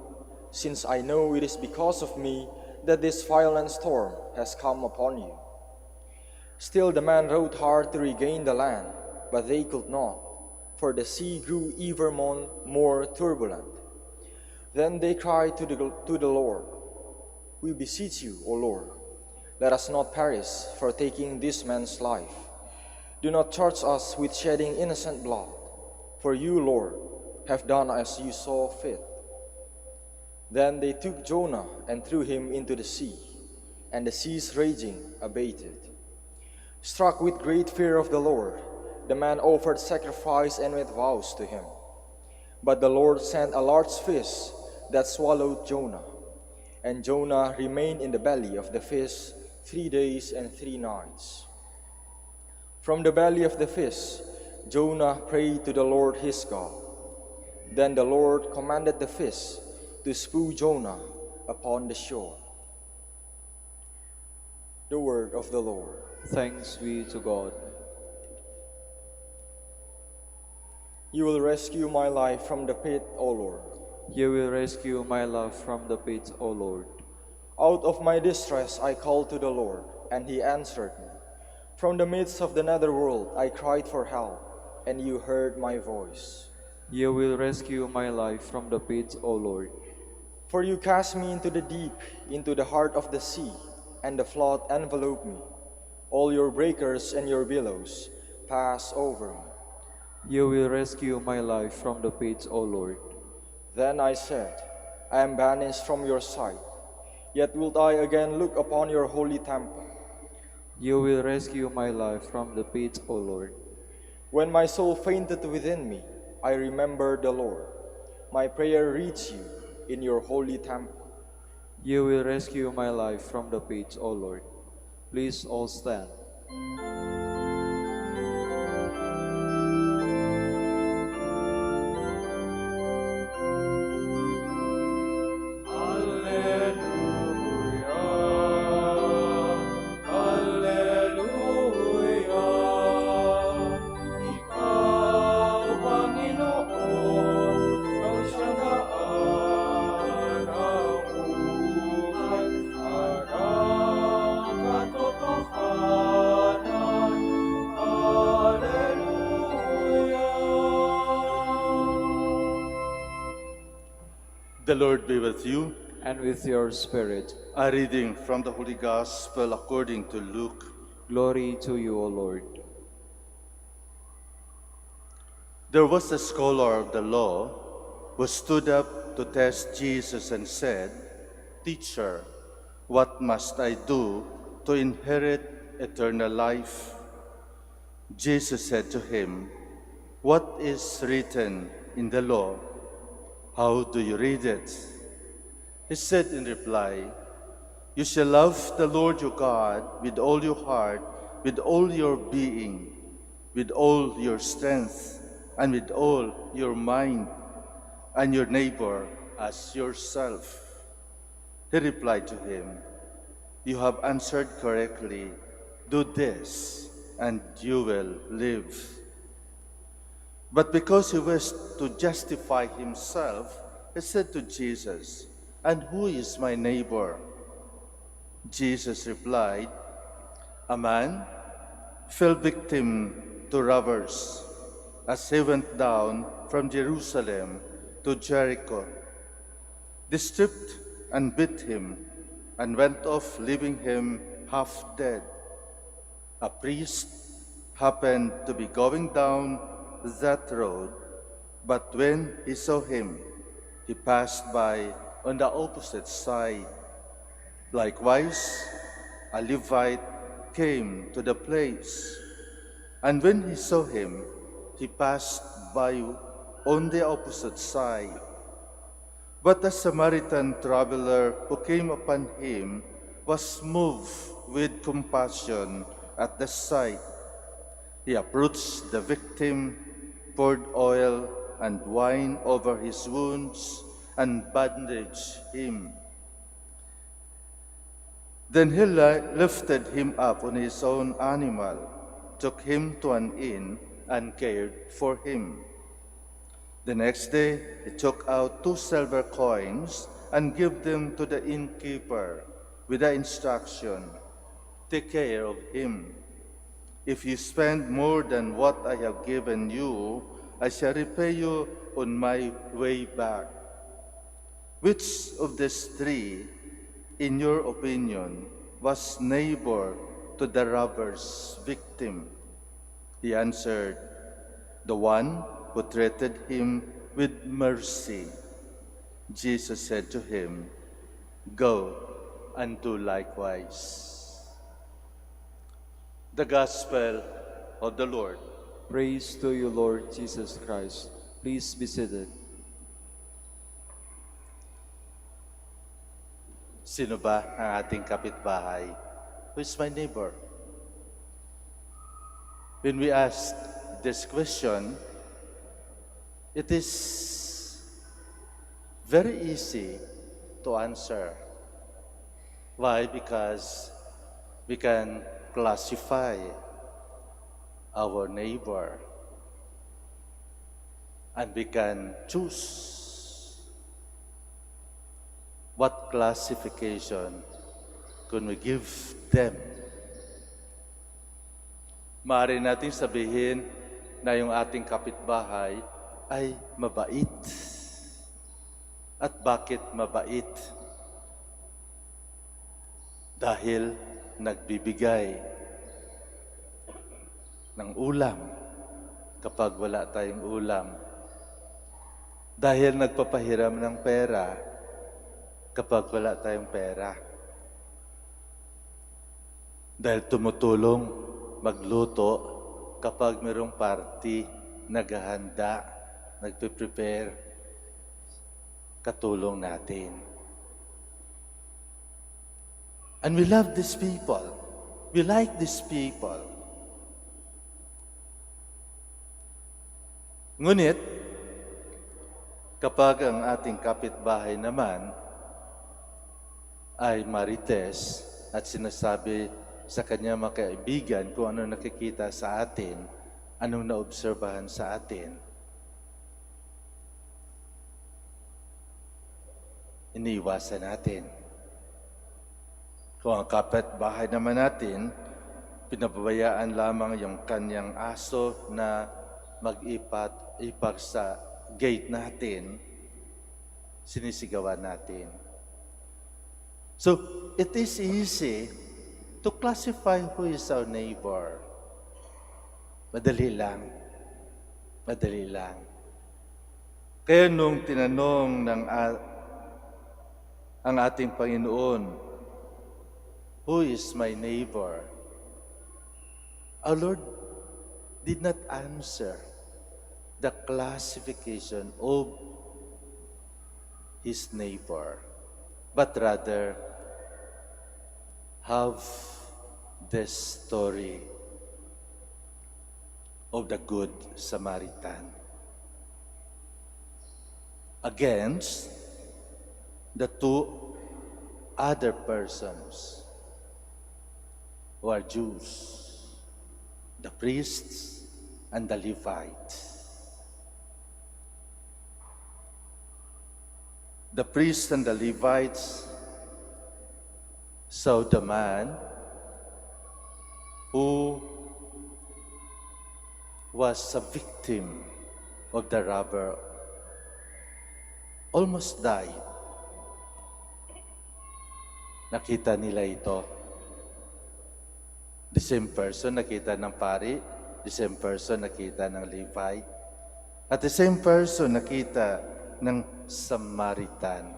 since I know it is because of me that this violent storm has come upon you." Still the men rowed hard to regain the land, but they could not, for the sea grew ever more turbulent. Then they cried to the Lord, "We beseech you, O Lord, let us not perish for taking this man's life. Do not charge us with shedding innocent blood, for you, Lord, have done as you saw fit." Then they took Jonah and threw him into the sea, and the sea's raging abated. Struck with great fear of the Lord, the man offered sacrifice and made vows to him. But the Lord sent a large fish that swallowed Jonah, and Jonah remained in the belly of the fish 3 days and 3 nights. From the belly of the fish, Jonah prayed to the Lord his God. Then the Lord commanded the fish to spew Jonah upon the shore. The word of the Lord. Thanks be to God. You will rescue my life from the pit, O Lord. You will rescue my life from the pit, O Lord. Out of my distress I called to the Lord, and he answered me. From the midst of the netherworld I cried for help, and you heard my voice. You will rescue my life from the pit, O Lord. For you cast me into the deep, into the heart of the sea, and the flood enveloped me. All your breakers and your billows pass over me. You will rescue my life from the pit, O Lord. Then I said, I am banished from your sight, yet wilt I again look upon your holy temple. You will rescue my life from the pit, O Lord. When my soul fainted within me, I remembered the Lord. My prayer reached you in your holy temple. You will rescue my life from the pit, O Lord. Please all stand. Katotohanan The Lord be with you. And with your spirit. A reading from the Holy Gospel according to Luke. Glory to you, O Lord. There was a scholar of the law who stood up to test Jesus and said, "Teacher, what must I do to inherit eternal life?" Jesus said to him, "What is written in the law? How do you read it?" He said in reply, "You shall love the Lord your God with all your heart, with all your being, with all your strength, and with all your mind, and your neighbor as yourself." He replied to him, "You have answered correctly. Do this, and you will live." But because he wished to justify himself, he said to Jesus, "And who is my neighbor?" Jesus replied, "A man fell victim to robbers as he went down from Jerusalem to Jericho. They stripped and beat him and went off, leaving him half dead. A priest happened to be going down that road, but when he saw him, he passed by on the opposite side. Likewise, a Levite came to the place, and when he saw him, he passed by on the opposite side. But the Samaritan traveler who came upon him was moved with compassion at the sight. He approached the victim, poured oil and wine over his wounds, and bandaged him. Then he lifted him up on his own animal, took him to an inn, and cared for him. The next day, he took out 2 silver coins and gave them to the innkeeper with the instruction, "Take care of him. If you spend more than what I have given you, I shall repay you on my way back." Which of these 3, in your opinion, was neighbor to the robber's victim? He answered, "The one who treated him with mercy." Jesus said to him, "Go and do likewise." The Gospel of the Lord. Praise to you, Lord Jesus Christ. Please be seated. Sino ba ang ating kapitbahay? Who is my neighbor? When we ask this question, it is very easy to answer. Why? Because we can classify our neighbor and we can choose what classification can we give them. Maaari natin sabihin na yung ating kapitbahay ay mabait. At bakit mabait? Dahil nagbibigay ng ulam kapag wala tayong ulam. Dahil nagpapahiram ng pera kapag wala tayong pera. Dahil tumutulong magluto kapag mayroong party, naghahanda, nagpe-prepare, katulong natin. And we love these people. We like these people. Ngunit, kapag ang ating kapitbahay naman ay marites at sinasabi sa kanya mga kaibigan kung ano nakikita sa atin, anong naobserbahan sa atin, iniiwasan natin. Kung ang kapitbahay naman natin, pinababayaan lamang yung kanyang aso na mag-ipat sa gate natin, sinisigawan natin. So, it is easy to classify who is our neighbor. Madali lang. Madali lang. Kaya nung tinanong ang ating Panginoon, who is my neighbor? Our Lord did not answer the classification of his neighbor, but rather have the story of the Good Samaritan against the two other persons who are Jews, the priests and the Levites. The priests and the Levites saw the man who was a victim of the robber, almost died. Nakita nila ito. The same person nakita ng pari, the same person nakita ng Levite, at the same person nakita ng Samaritan.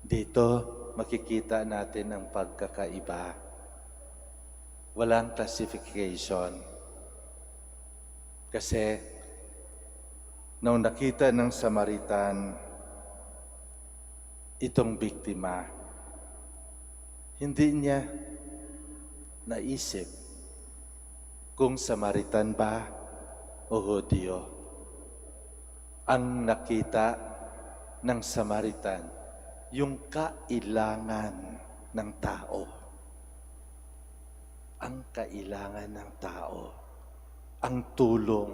Dito makikita natin ang pagkakaiba. Walang classification. Kasi nung nakita ng Samaritan itong biktima, hindi niya naisip kung Samaritan ba o Hudyo. Ang nakita ng Samaritan, yung kailangan ng tao. Ang kailangan ng tao. Ang tulong.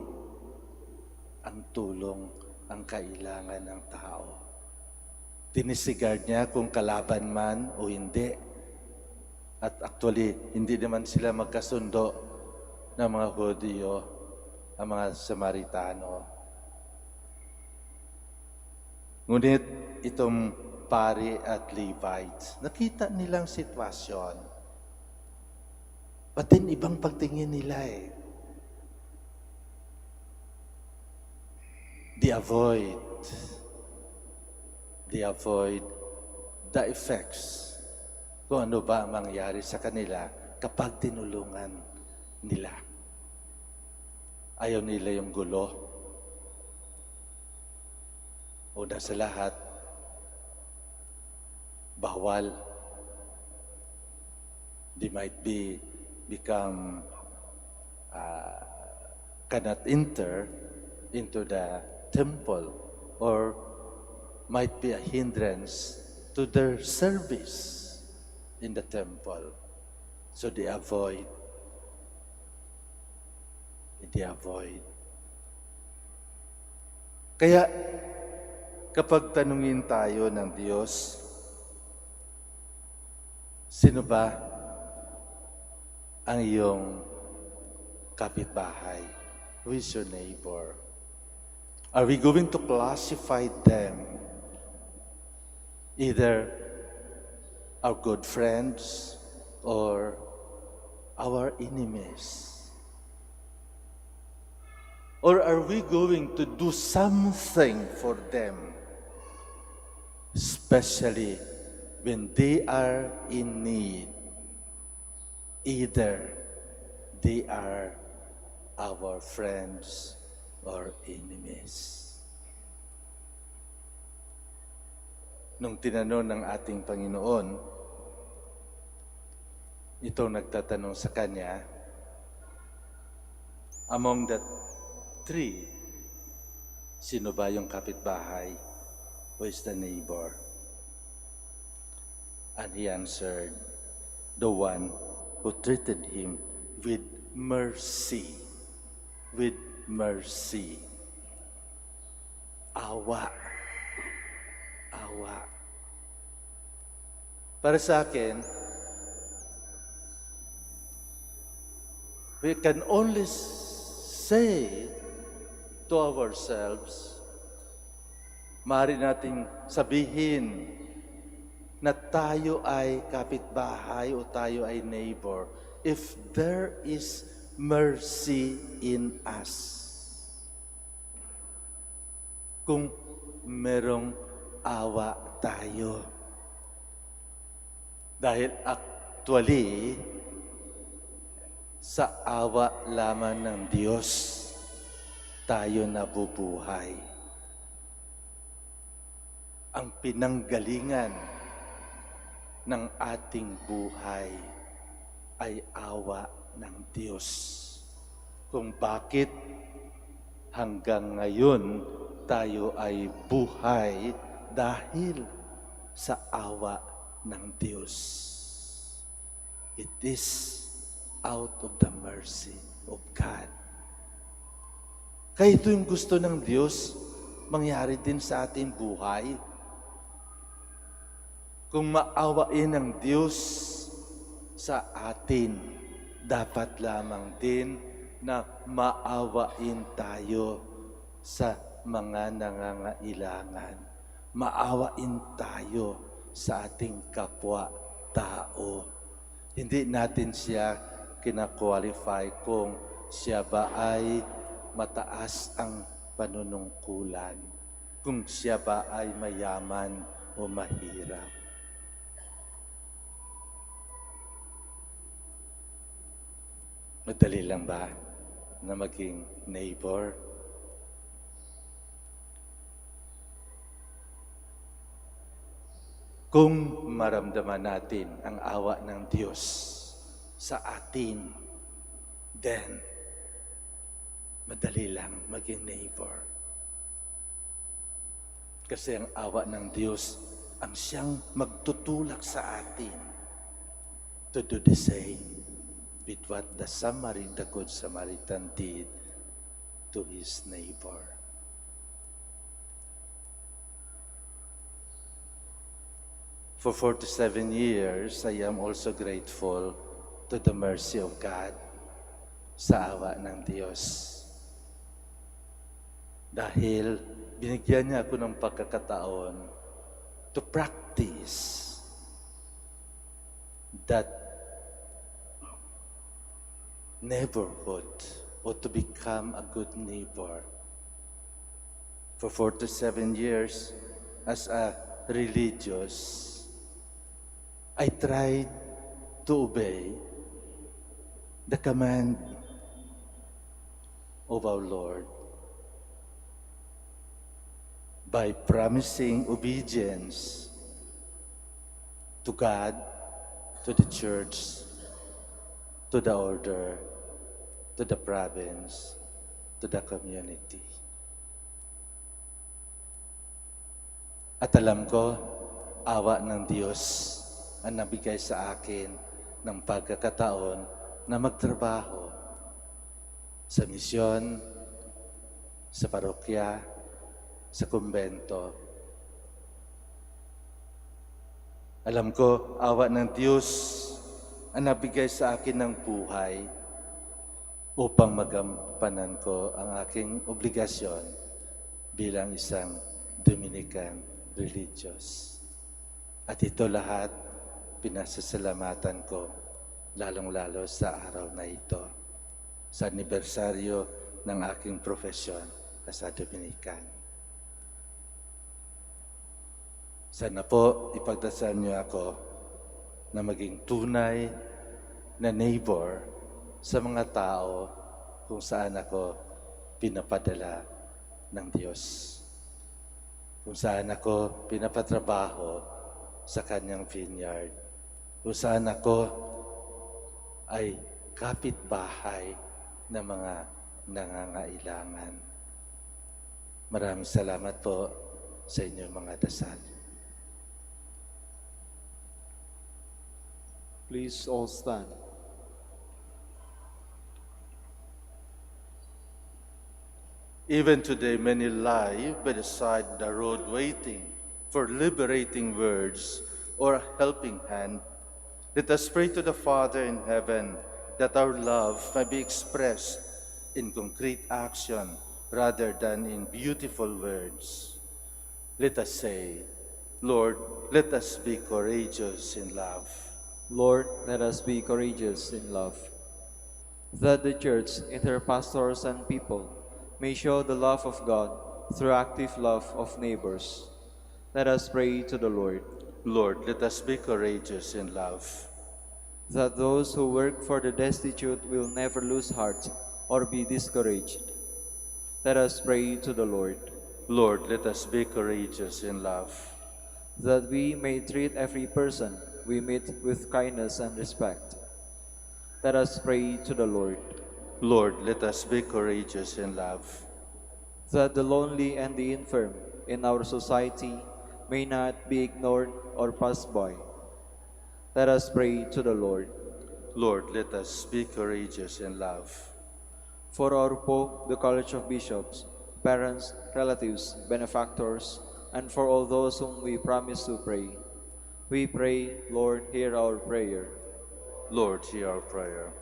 Ang kailangan ng tao. Dinisigard niya kung kalaban man o hindi. At actually, hindi naman sila magkasundo ng mga Hudyo, ang mga Samaritano. Ngunit itong pari at Levites, nakita nilang sitwasyon. Pati ibang pagtingin nila eh. They avoid the effects kung ano ba ang mangyari sa kanila kapag tinulungan nila. Ayaw nila yung gulo. Una sa lahat, bawal. They might become cannot enter into the temple or might be a hindrance to their service in the temple. So they avoid. Kaya kapag tanungin tayo ng Diyos, sino ba ang iyong kapitbahay? Who is your neighbor? Are we going to classify them either our good friends or our enemies? Or are we going to do something for them, especially when they are in need? Either they are our friends or enemies. Nung tinanong ng ating Panginoon, itong nagtatanong sa Kanya, among the three, sino ba yung kapitbahay? Who is the neighbor? And he answered, the one who treated him with mercy. With mercy. Awa. Para sa akin, we can only say to ourselves, Maaari nating sabihin na tayo ay kapitbahay o tayo ay neighbor if there is mercy in us. Kung merong awa tayo. Dahil actually, sa awa lamang ng Diyos, tayo nabubuhay. Ang pinanggalingan ng ating buhay ay awa ng Diyos. Kung bakit hanggang ngayon tayo ay buhay dahil sa awa ng Diyos. It is out of the mercy of God. Kaya ito yung gusto ng Diyos, mangyari din sa ating buhay. Kung maawain ng Diyos sa atin, dapat lamang din na maawain tayo sa mga nangangailangan. Maawain tayo sa ating kapwa-tao. Hindi natin siya kina-qualify kung siya ba ay mataas ang panunungkulan, kung siya ba ay mayaman o mahirap. Madali lang ba na maging neighbor? Kung maramdaman natin ang awa ng Diyos sa atin, then madali lang maging neighbor. Kasi ang awa ng Diyos ang siyang magtutulak sa atin to do the same with what the Good Samaritan did to his neighbor. For 47 years, I am also grateful to the mercy of God sa awa ng Diyos. Dahil binigyan niya ako ng pagkakataon to practice that neighborhood or to become a good neighbor. For 47 years, as a religious, I tried to obey the command of our Lord by promising obedience to God, to the church, to the order, to the province, to the community. At alam ko, awa ng Diyos ang nabigay sa akin ng pagkakataon na magtrabaho sa misyon, sa parokya, sa kumbento. Alam ko, awa ng Diyos ang nabigay sa akin ng buhay upang magampanan ko ang aking obligasyon bilang isang Dominican religious. At ito lahat, pinasasalamatan ko, lalong-lalo sa araw na ito, sa anibersaryo ng aking profesyon sa Dominican. Sana po ipagdasal niyo ako na maging tunay na neighbor sa mga tao kung saan ako pinapadala ng Diyos. Kung saan ako pinapatrabaho sa kanyang vineyard. Kung saan ako ay kapitbahay ng mga nangangailangan. Maraming salamat po sa inyong mga dasal. Please all stand. Even today, many lie by the side of the road waiting for liberating words or a helping hand. Let us pray to the Father in heaven that our love may be expressed in concrete action rather than in beautiful words. Let us say, Lord, let us be courageous in love. Lord, let us be courageous in love, that the Church, in her pastors and people, may show the love of God through active love of neighbors. Let us pray to the Lord, Lord, let us be courageous in love. that those who work for the destitute will never lose heart or be discouraged. Let us pray to the Lord, Lord, let us be courageous in love. that we may treat every person we meet with kindness and respect. Let us pray to the Lord, Lord, let us be courageous in love. that the lonely and the infirm in our society may not be ignored or passed by. Let us pray to the Lord, Lord, let us be courageous in love. for our Pope, the College of Bishops, parents, relatives, benefactors, and for all those whom we promise to pray. We pray, Lord, hear our prayer. Lord, hear our prayer.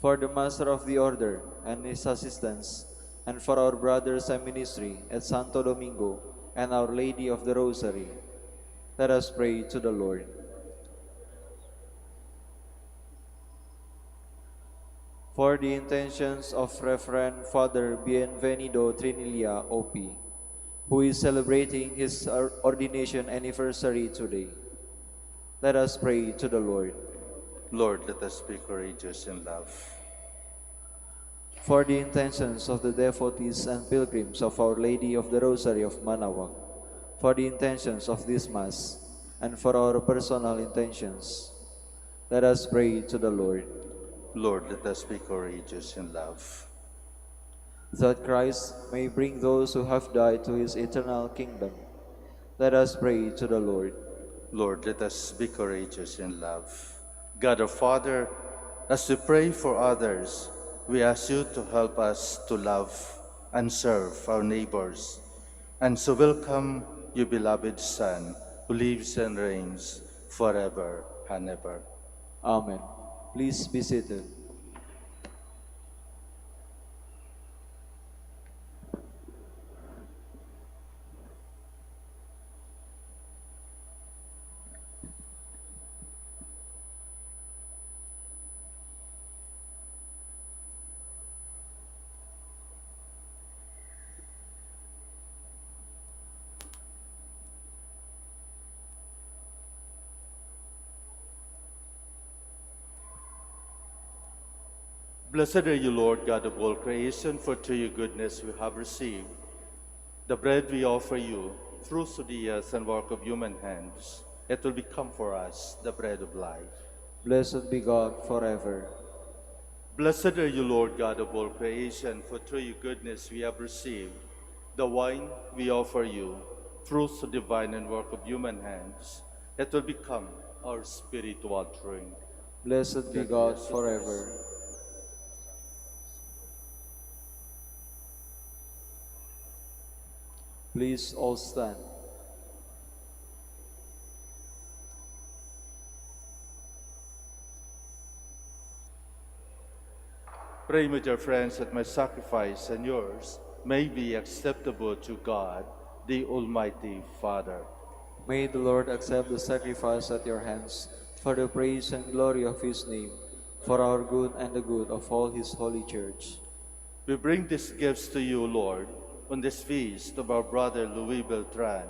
For the Master of the Order and his assistants, and for our brothers and ministry at Santo Domingo and Our Lady of the Rosary, let us pray to the Lord. For the intentions of Reverend Father Bienvenido Trinilla OP, who is celebrating his ordination anniversary today, let us pray to the Lord. Lord, let us be courageous in love. For the intentions of the devotees and pilgrims of Our Lady of the Rosary of Manaoag, for the intentions of this Mass, and for our personal intentions, let us pray to the Lord. Lord, let us be courageous in love. That Christ may bring those who have died to his eternal kingdom, let us pray to the Lord. Lord, let us be courageous in love. God our Father, as we pray for others, we ask you to help us to love and serve our neighbors, and so welcome your beloved Son, who lives and reigns forever and ever. Amen. Please be seated. Blessed are you, Lord God of all creation, for through your goodness we have received the bread we offer you, fruits of the earth and work of human hands. It will become for us the bread of life. Blessed be God forever. Blessed are you, Lord God of all creation, for through your goodness we have received the wine we offer you, fruits of divine and work of human hands. It will become our spiritual drink. Blessed be God forever. Please all stand. Pray, my dear friends, that my sacrifice and yours may be acceptable to God, the Almighty Father. May the Lord accept the sacrifice at your hands for the praise and glory of his name, for our good and the good of all his holy church. We bring these gifts to you, Lord, on this feast of our brother Louis Beltran.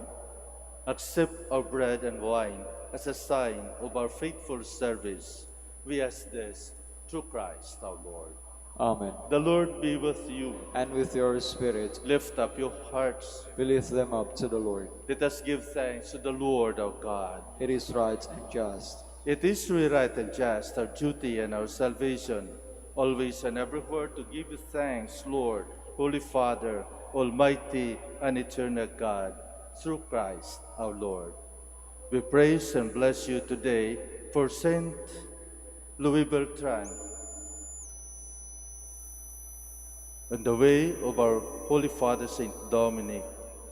Accept our bread and wine as a sign of our faithful service. We ask this through Christ our Lord. Amen. The Lord be with you. And with your spirit, Lift up your hearts. we lift them up to the Lord. Let us give thanks to the Lord our God. It is right and just. It is truly right and just, our duty and our salvation, always and everywhere to give you thanks, Lord, Holy Father, Almighty and eternal God, through Christ our Lord. We praise and bless you today for Saint Louis Beltran. On the way of our Holy Father Saint Dominic,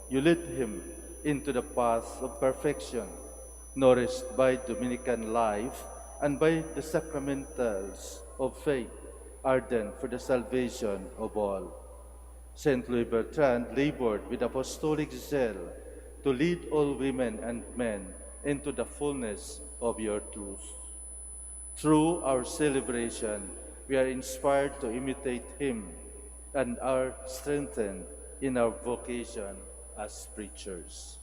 you led him into the path of perfection, nourished by Dominican life and by the sacramentals of faith, ardent for the salvation of all. Saint Louis Bertrand labored with apostolic zeal to lead all women and men into the fullness of your truth. Through our celebration, we are inspired to imitate him and are strengthened in our vocation as preachers.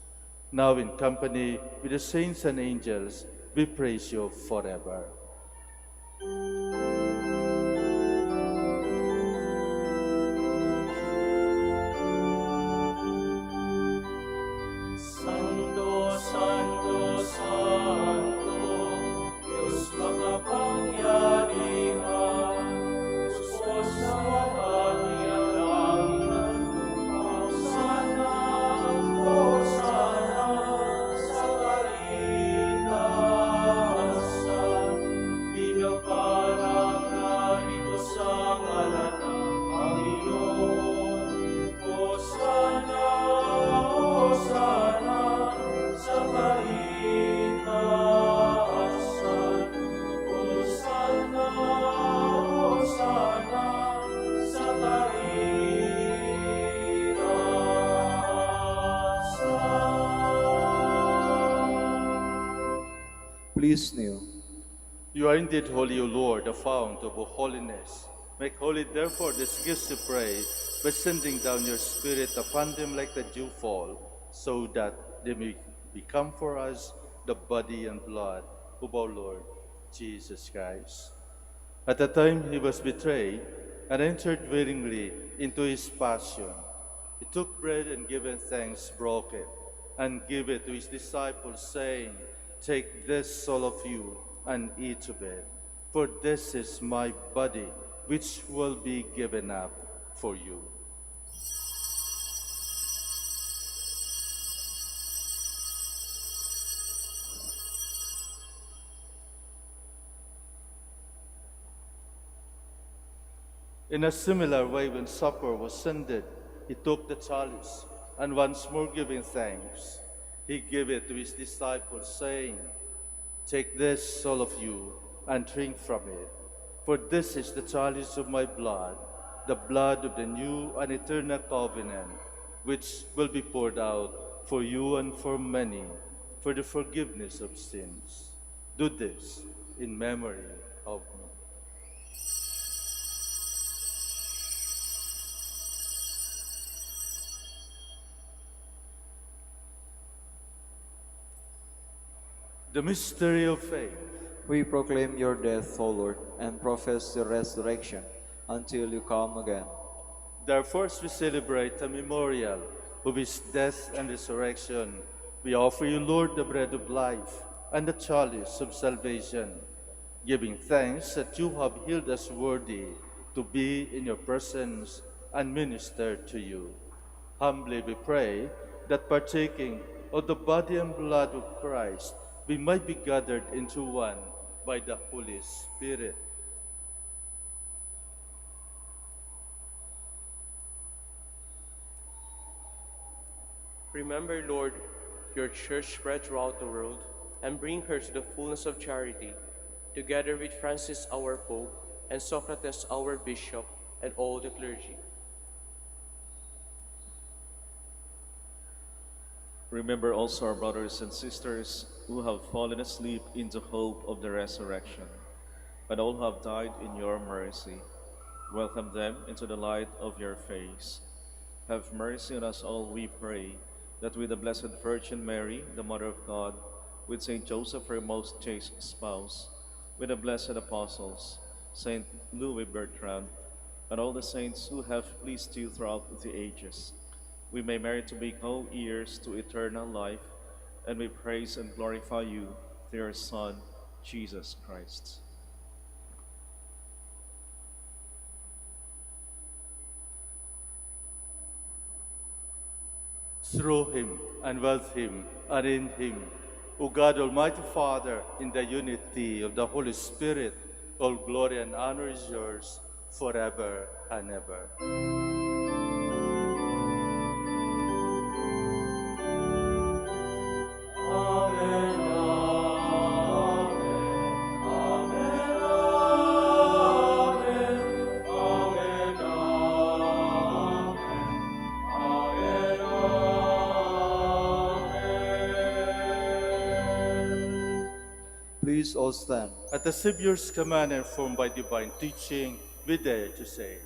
Now, in company with the saints and angels, we praise you forever. Santo, Santo, Santo, Diyos makapangyarihan, Diyos sa bahagi ang langit, Hosana, Hosana, sa kaitaasan, pinaparang narito sa ngalan ng Panginoon, Hosana, Hosana, sa kaitaasan. Hosana, Hosana, sa kaitaasan. Please kneel. You are indeed holy, O Lord, the fount of all holiness. Make holy, therefore, these gifts, we pray, by sending down your Spirit upon them like the dewfall, so that they may become for us the body and blood of our Lord Jesus Christ. At the time he was betrayed and entered willingly into his passion, he took bread and giving thanks, broke it, and gave it to his disciples, saying, "Take this, all of you, and eat of it, for this is my body, which will be given up for you." In a similar way, when supper was ended, he took the chalice, and once more giving thanks, he gave it to his disciples, saying, "Take this, all of you, and drink from it, for this is the chalice of my blood, the blood of the new and eternal covenant, which will be poured out for you and for many, for the forgiveness of sins. Do this in memory of me." The mystery of faith. We proclaim your death, O Lord, and profess your resurrection until you come again. Therefore, as we celebrate a memorial of his death and resurrection, we offer you, Lord, the bread of life and the chalice of salvation, giving thanks that you have healed us worthy to be in your presence and minister to you. Humbly we pray that partaking of the body and blood of Christ, we might be gathered into one by the Holy Spirit. Remember, Lord, your church spread throughout the world, and bring her to the fullness of charity, together with Francis our Pope, and Socrates our Bishop, and all the clergy. Remember also our brothers and sisters who have fallen asleep in the hope of the resurrection, and all who have died in your mercy. Welcome them into the light of your face. Have mercy on us all, we pray, that with the Blessed Virgin Mary, the Mother of God, with Saint Joseph, her most chaste spouse, with the blessed apostles, Saint Louis Bertrand, and all the saints who have pleased you throughout the ages, we may merit to be co-heirs to eternal life, and we praise and glorify you through your Son, Jesus Christ. Through him, and with him, and in him, O God, Almighty Father, in the unity of the Holy Spirit, all glory and honor is yours forever and ever. Amen. Amen. Please all stand. At the Savior's command and formed by divine teaching, we dare to say,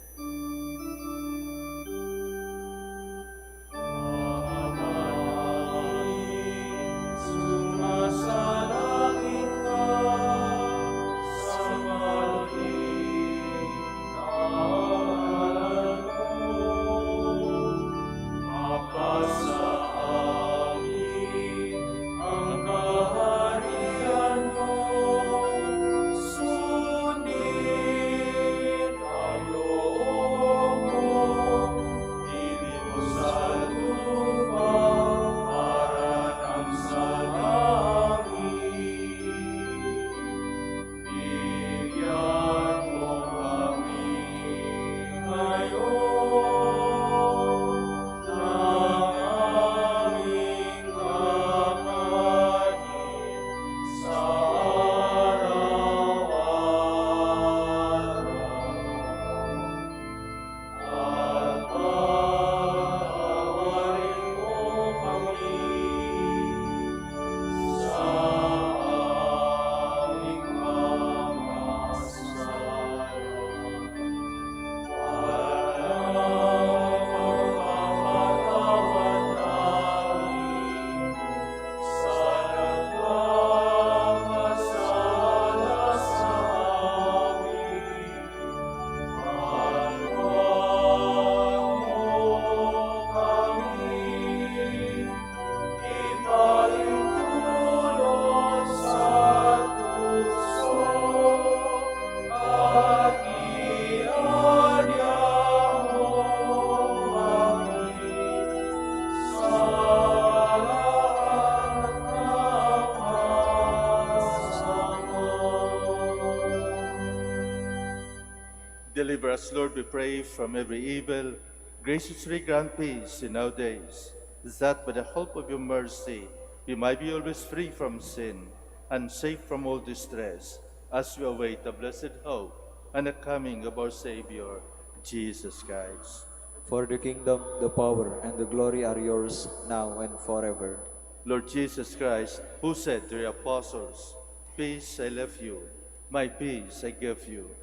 deliver us, Lord, we pray, from every evil. Graciously grant peace in our days, that by the help of your mercy we might be always free from sin and safe from all distress, as we await the blessed hope and the coming of our Savior, Jesus Christ. For the kingdom, the power, and the glory are yours, now and forever. Lord Jesus Christ, who said to your apostles, "Peace I leave you, my peace I give you,"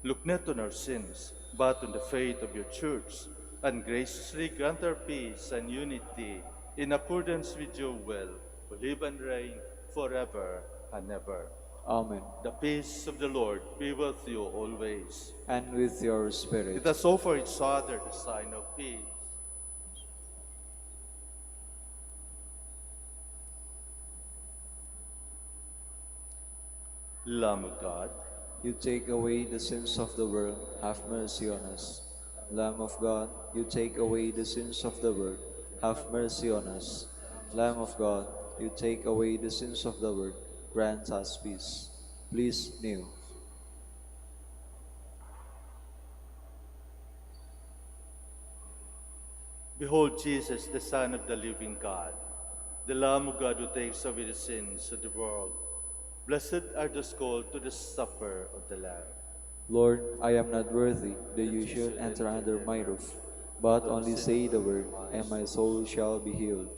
look not on our sins, but on the faith of your church, and graciously grant our peace and unity in accordance with your will, who live and reign forever and ever. Amen. The peace of the Lord be with you always. And with your spirit. Let us offer each other the sign of peace. Lamb of God, You take away the sins of the world, have mercy on us. Lamb of God, you take away the sins of the world, have mercy on us. Lamb of God, you take away the sins of the world, grant us peace. Please kneel. behold Jesus, the Son of the living God, the Lamb of God who takes away the sins of the world. Blessed are those called to the supper of the Lamb. Lord, I am not worthy that you should enter under my roof, but only say the word, and my soul shall be healed.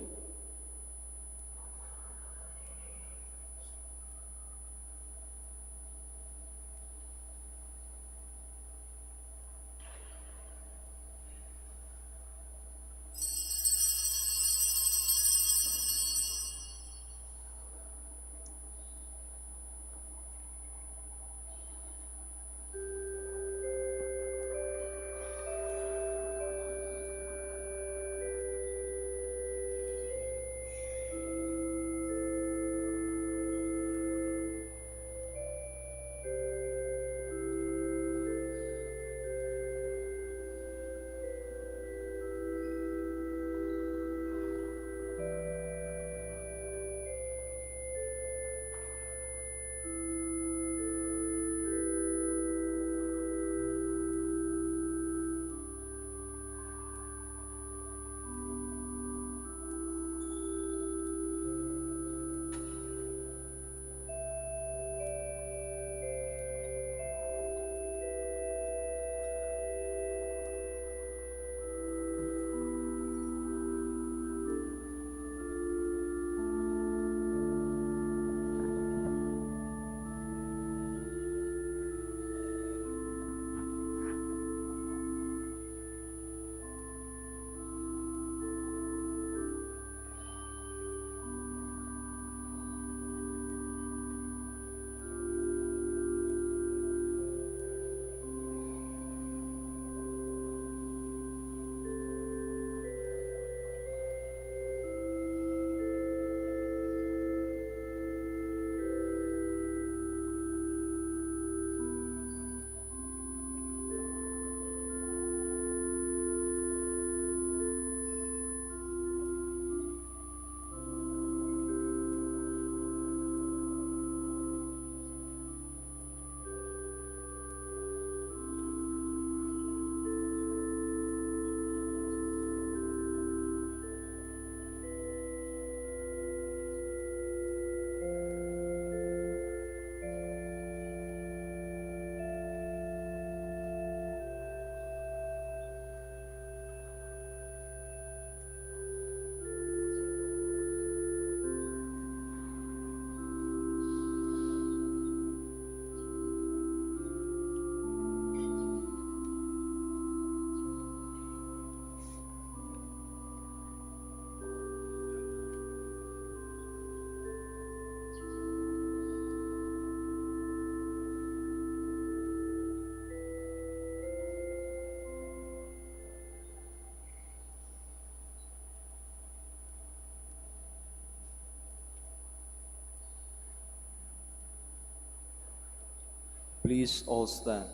Please all stand.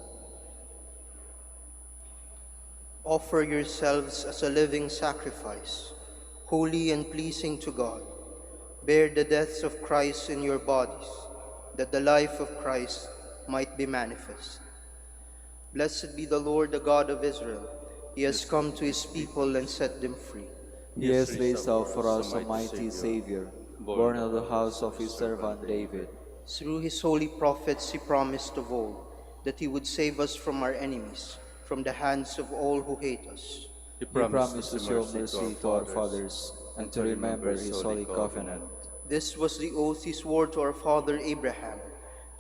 Offer yourselves as a living sacrifice, holy and pleasing to God. Bear the deaths of Christ in your bodies, that the life of Christ might be manifest. Blessed be the Lord, the God of Israel. He has come to his people and set them free. He has raised up for us a mighty Savior, born of the house of his servant David. Through his holy prophets he promised of old that he would save us from our enemies, from the hands of all who hate us. He promised to show mercy to our fathers and to remember his holy covenant. This was the oath he swore to our father Abraham,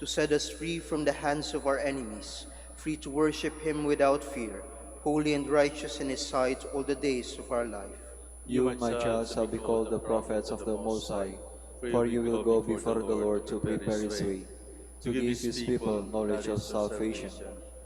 to set us free from the hands of our enemies, free to worship him without fear, holy and righteous in his sight all the days of our life. You, my child, shall be called the prophets of the Most High, for you will go before the Lord to prepare his way, to give his people knowledge of salvation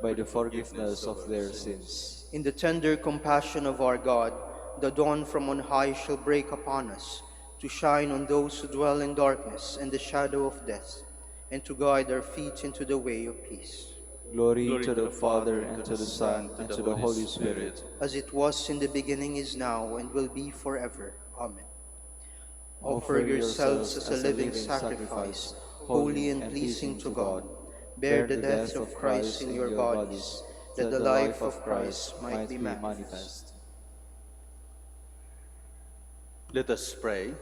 by the forgiveness of their sins. In the tender compassion of our God, the dawn from on high shall break upon us, to shine on those who dwell in darkness and the shadow of death, and to guide our feet into the way of peace. Glory to the Father, and to the Son, and to the Holy Spirit. As it was in the beginning, is now, and will be forever. Amen. Offer yourselves as a living sacrifice, holy and pleasing to God. Bear the death of Christ in your bodies, that the life of Christ might be manifest. Let us pray.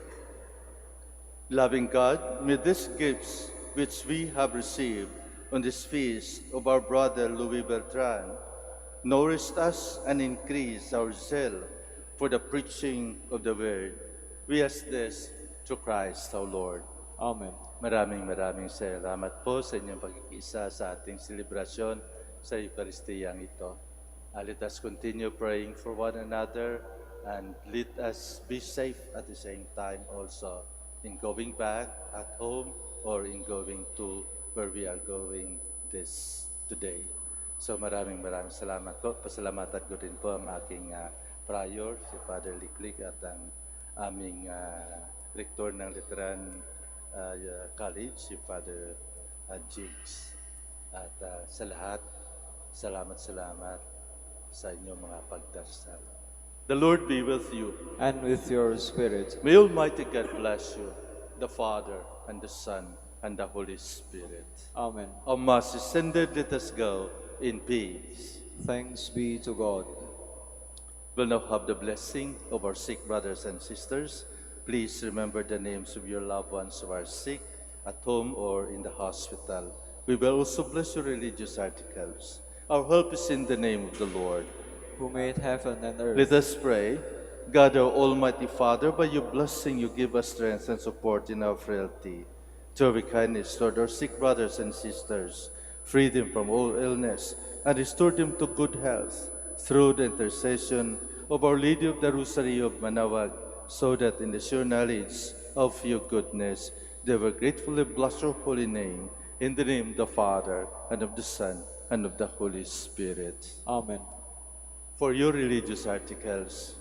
Loving God, may these gifts which we have received on this feast of our brother Louis Bertrand nourish us and increase our zeal for the preaching of the Word. We ask this through Christ our Lord. Amen. Maraming salamat po sa inyong pagkikisa sa ating selebrasyon sa Eucharistiyang ito. Let us continue praying for one another and let us be safe at the same time also in going back at home or in going to where we are going this today. So maraming salamat po. Pasalamatan ko din po ang aking prior, si Father Liklik, at ang aming rektor ng Lutheran College, si Father James. At sa lahat, salamat sa inyong mga pagdarasal. The Lord be with you. And with your spirit. May Almighty God bless you, the Father, and the Son, and the Holy Spirit. Amen. Our Mass is ended. Let us go in peace. Thanks be to God. We'll now have the blessing of our sick brothers and sisters. Please remember the names of your loved ones who are sick, at home or in the hospital. We will also bless your religious articles. Our help is in the name of the Lord, who made heaven and earth. Let us pray. God, our Almighty Father, by your blessing you give us strength and support in our frailty. Through your kindness toward our sick brothers and sisters, free them from all illness, and restore them to good health, through the intercession of Our Lady of the Rosary of Manaoag, so that in the sure knowledge of your goodness, they will gratefully bless your holy name, in the name of the Father, and of the Son, and of the Holy Spirit. Amen. For your religious articles,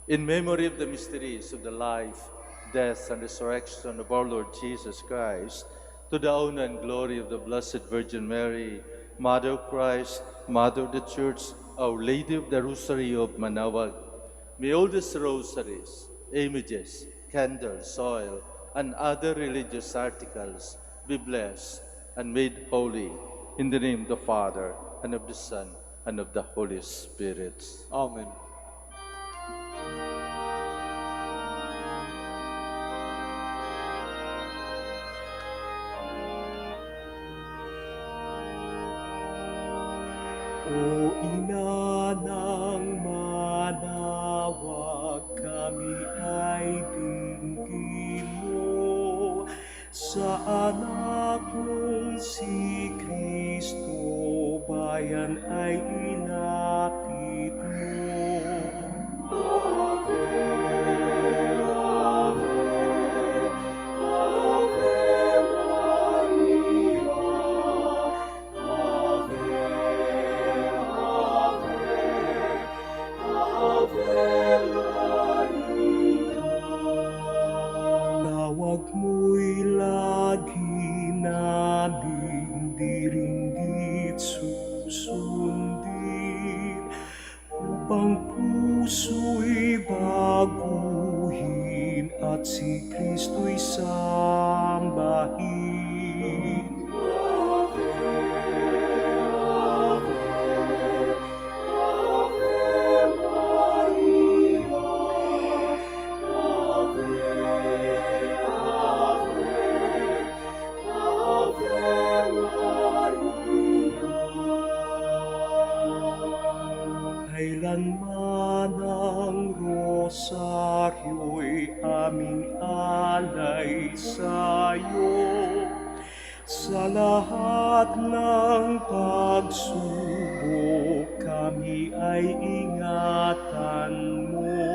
in memory of the mysteries of the life, death, and resurrection of our Lord Jesus Christ, to the honor and glory of the Blessed Virgin Mary, Mother of Christ, Mother of the Church, Our Lady of the Rosary of Manaoag, may all these rosaries, images, candles, oil, and other religious articles be blessed and made holy, in the name of the Father, and of the Son, and of the Holy Spirit. Amen. O Ina ng Manaoag, kami ay dinggin mo sa anak mong si Kristo, bayan ay inapit mo. Ave, Ave, Ave Maria, Ave, Ave Maria. Tawag mo'y lagi naming diringgin, sambahin. Kailanman ang rosaryo'y aming alay sa'yo. Sa lahat ng pagsubok, kami ay ingatan mo.